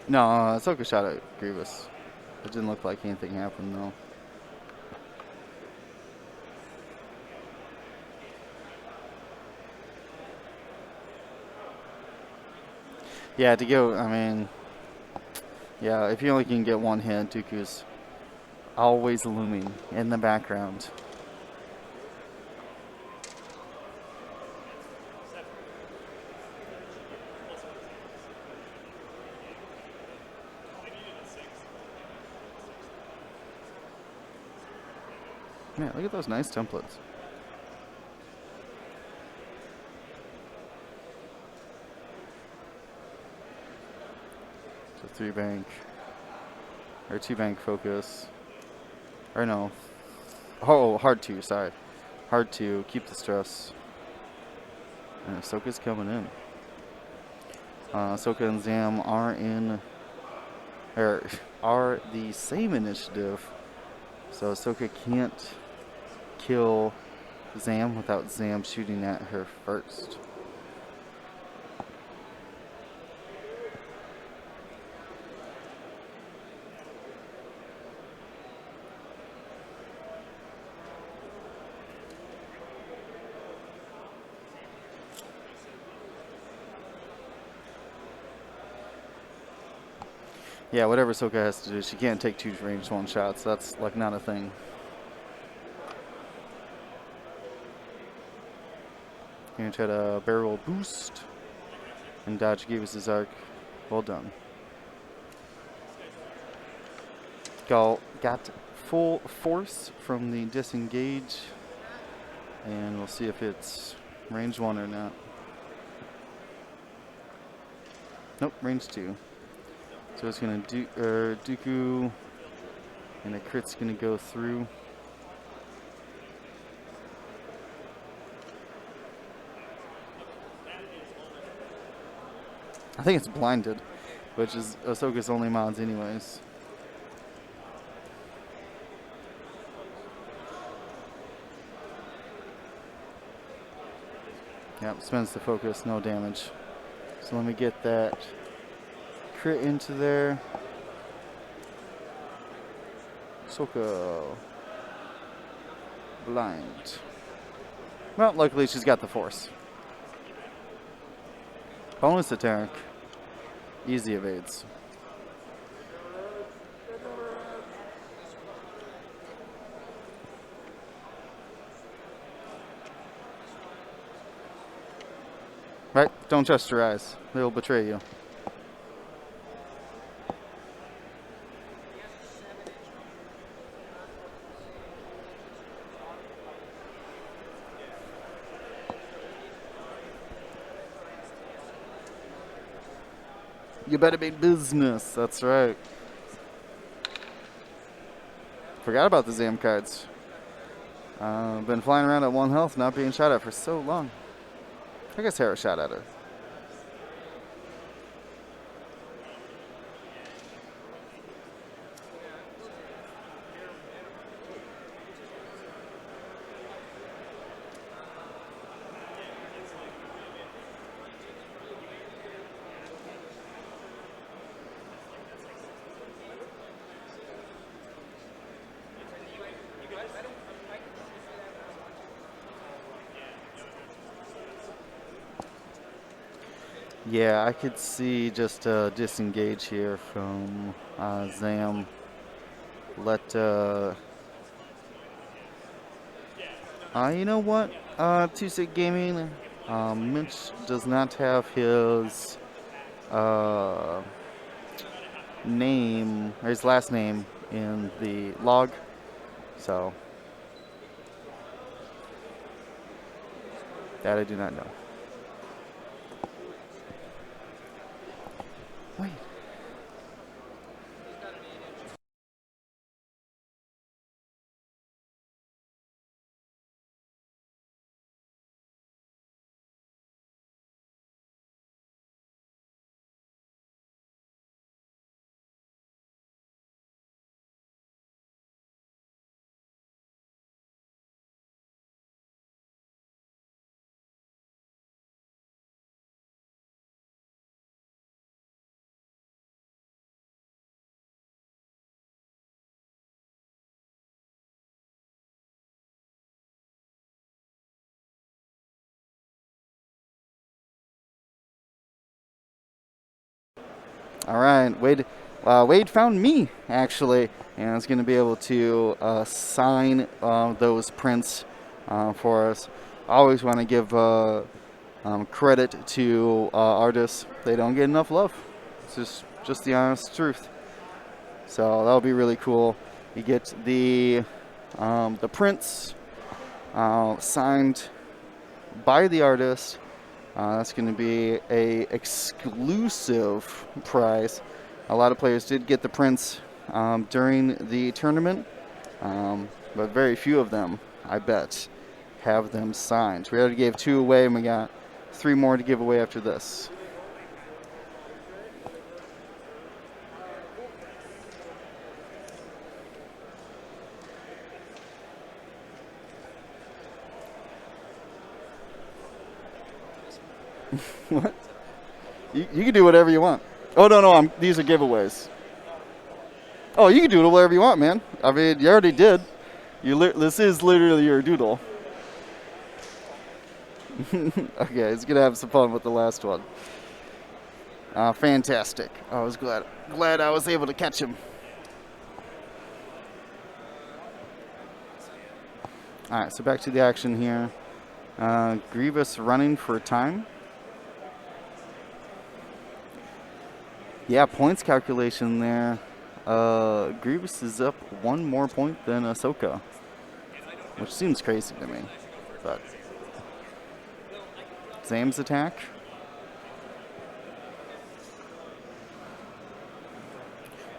No, Ahsoka shot at Grievous. It didn't look like anything happened, though. Yeah, to go, I mean, yeah, if you only can get one hit, Dooku's always looming in the background. Man, look at those nice templates. So 3 bank, or 2 bank focus, or no, oh, hard 2, sorry. Hard 2, keep the stress. And Ahsoka's coming in. Ahsoka and Zam are in, or are the same initiative. So Ahsoka can't kill Zam without Zam shooting at her first. Yeah, whatever Ahsoka has to do, she can't take 2 ranged 1 shots. That's like not a thing. Gonna try to barrel boost and dodge Grievous' arc. Well done. Got full force from the disengage, and we'll see if it's range 1 or not. Nope, range 2. So it's gonna do Dooku, and the crit's gonna go through. I think it's blinded, which is Ahsoka's only mods anyways. Yep, spends the focus, no damage. So let me get that crit into there. Ahsoka blind. Well, luckily she's got the force. Bonus attack. Easy evades. Right? Don't trust your eyes. They'll betray you. You better be business. That's right. Forgot about the Zam cards. Been flying around at 1 health, not being shot at for so long. I guess Hera shot at her. Yeah, I could see just disengage here from Zam. Let you know what? 2-Sig Gaming. Mitch does not have his name or his last name in the log, so that I do not know. Wait. All right, Wade found me actually, and is going to be able to sign those prints for us. I always want to give credit to artists. They don't get enough love. It's just the honest truth. So that'll be really cool. You get the prints signed by the artist. That's going to be a exclusive prize. A lot of players did get the prints during the tournament, but very few of them, I bet, have them signed. We already gave 2 away, and we got 3 more to give away after this. What? You can do whatever you want. Oh, no, these are giveaways. Oh, you can do whatever you want, man. I mean, you already did. This is literally your doodle. Okay, he's going to have some fun with the last one. Fantastic. I was glad I was able to catch him. All right, so back to the action here. Grievous running for time. Yeah, points calculation there. Grievous is up 1 more point than Ahsoka, which seems crazy to me. But Zam's attack.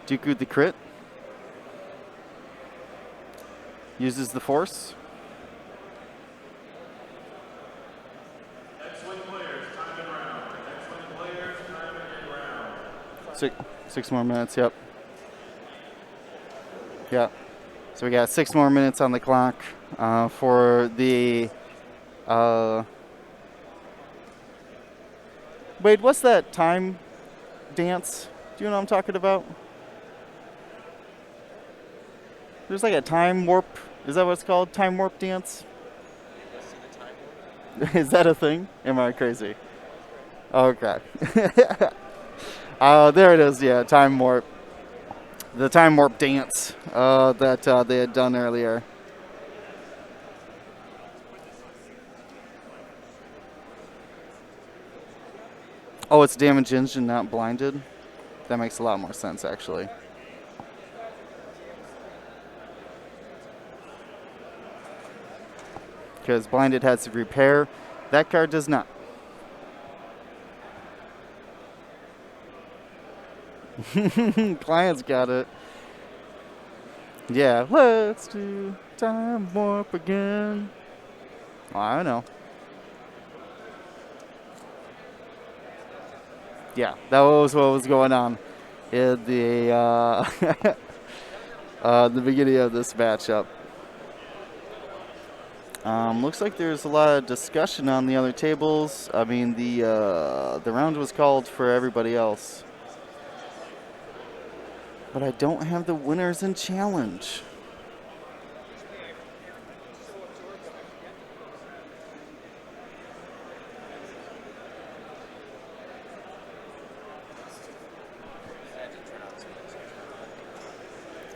Dooku the crit. Uses the Force. Six more minutes, yep. Yeah. So we got 6 more minutes on the clock for the... Wait, what's that time dance? Do you know what I'm talking about? There's like a time warp. Is that what it's called? Time warp dance? Is that a thing? Am I crazy? Okay. There it is, yeah, time warp. The time warp dance that they had done earlier. Oh, it's damage engine, not blinded? That makes a lot more sense, actually. Because blinded has to repair. That card does not. Client's got it. Yeah, let's do time warp again. Oh, I don't know. Yeah, that was what was going on in the the beginning of this matchup. Looks like there's a lot of discussion on the other tables. I mean, the round was called for everybody else, but I don't have the winners in challenge.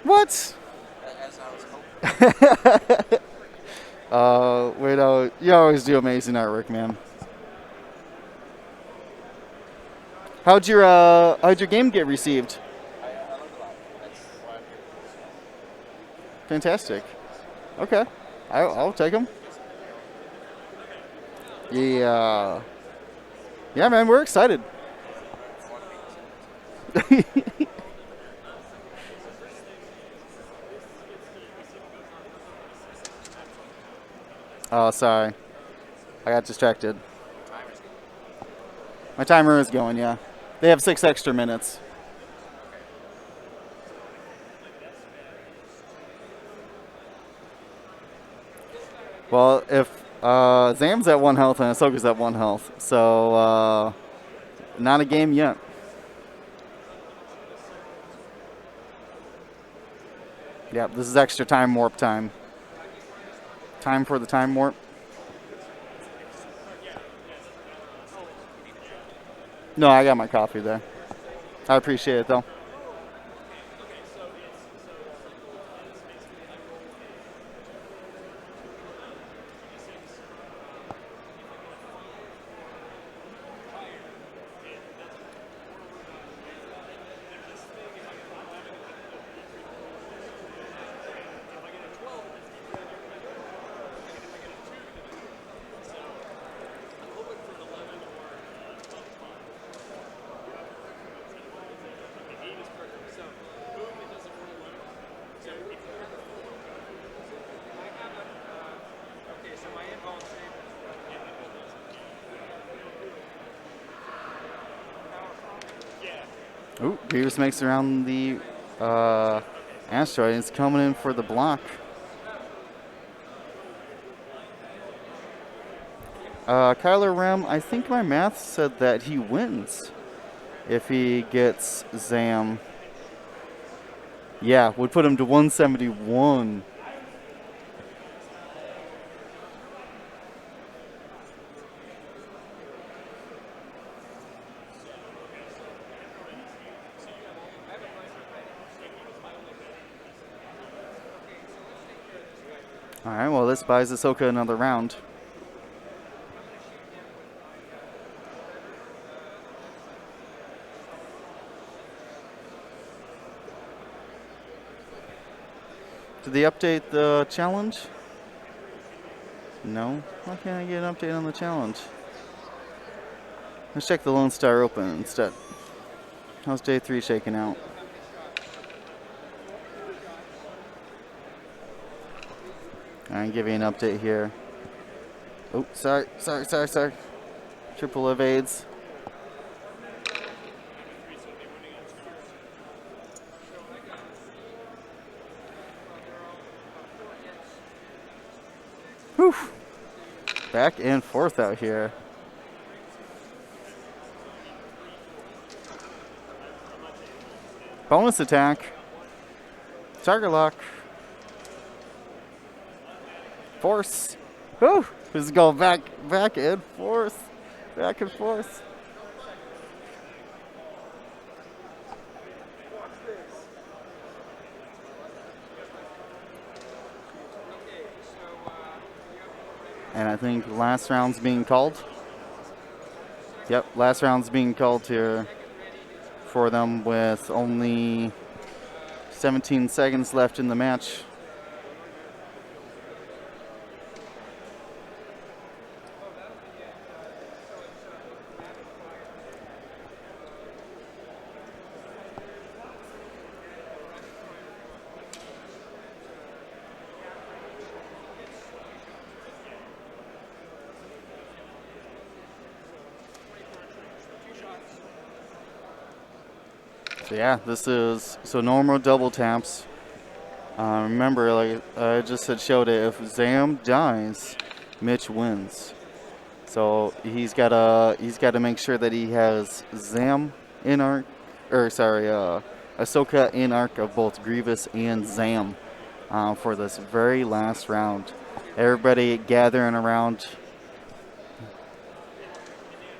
What? Wait, you always do amazing artwork, man. How'd your game get received? Fantastic. Okay, I'll take them. Yeah, yeah, man, we're excited. Oh, sorry. I got distracted. My timer is going, yeah. They have 6 extra minutes. Well, if Zam's at 1 health and Ahsoka's at 1 health, so not a game yet. Yep, this is extra time warp time. Time for the time warp. No, I got my coffee there. I appreciate it, though. Ooh, Beavis makes around the asteroid. It's coming in for the block. Kyler Rem, I think my math said that he wins if he gets Zam. Yeah, would put him to 171. All right, well, this buys Ahsoka another round. Did they update the challenge? No? Why can't I get an update on the challenge? Let's check the Lone Star Open instead. How's day 3 shaking out? Alright, give you an update here. Oh, sorry. Triple evades. Whew. Back and forth out here. Bonus attack. Target lock. Force. Whew. This is going back and forth. Back and forth. And I think last round's being called. Yep, last round's being called here for them with only 17 seconds left in the match. So yeah, this is normal double taps. Remember, like I just had showed it, if Zam dies, Mitch wins. So he's gotta make sure that he has Zam in arc, Ahsoka in arc of both Grievous and Zam for this very last round. Everybody gathering around,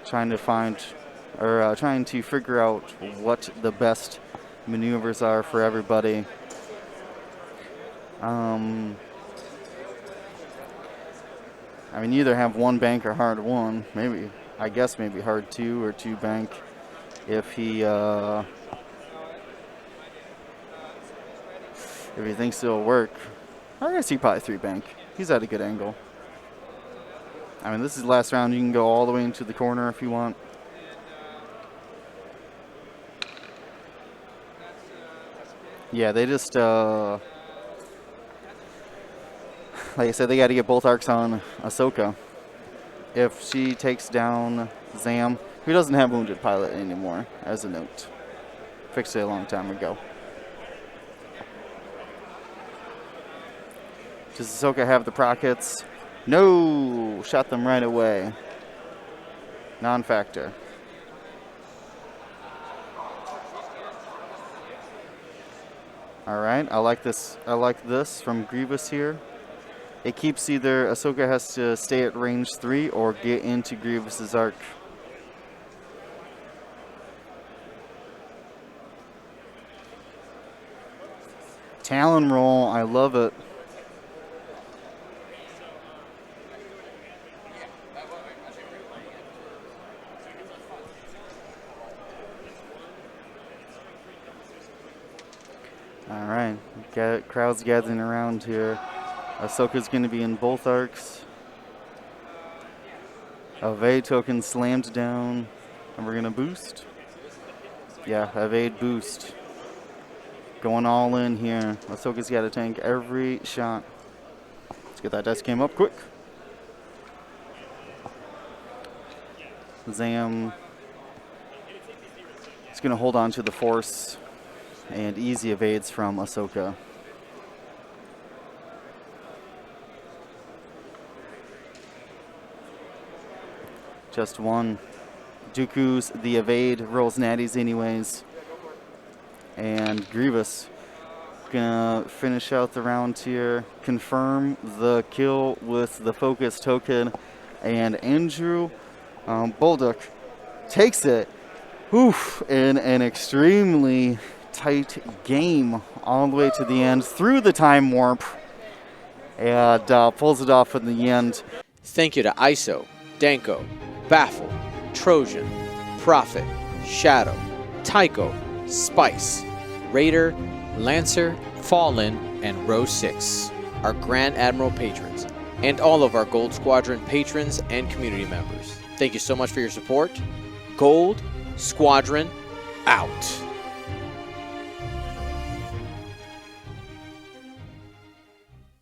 trying to figure out what the best maneuvers are for everybody. I mean, either have one bank or hard one. Maybe hard two or two bank if he thinks it'll work. I guess he probably three bank. He's at a good angle. I mean, this is the last round. You can go all the way into the corner if you want. Yeah, they just like I said, they got to get both arcs on Ahsoka. If she takes down Zam, who doesn't have Wounded Pilot anymore, as a note. Fixed it a long time ago. Does Ahsoka have the prockets? No! Shot them right away. Non-factor. Alright, I like this from Grievous here. It keeps either Ahsoka has to stay at range 3 or get into Grievous's arc. Talon roll, I love it. All right, crowds gathering around here. Ahsoka's going to be in both arcs. Evade token slammed down, and we're going to boost. Yeah, evade boost. Going all in here. Ahsoka's got to tank every shot. Let's get that dice game up quick. Zam is going to hold on to the Force, and easy evades from Ahsoka. Just one. Dooku's the evade, rolls natties anyways. And Grievous gonna finish out the round here, confirm the kill with the focus token, and Andrew Bolduc takes it in an extremely tight game all the way to the end through the time warp, and pulls it off in the end. Thank you to ISO, Danko, Baffle, Trojan, Prophet, Shadow, Tycho, Spice, Raider, Lancer, Fallen, and Row 6, our Grand Admiral patrons, and all of our Gold Squadron patrons and community members. Thank you so much for your support. Gold Squadron out.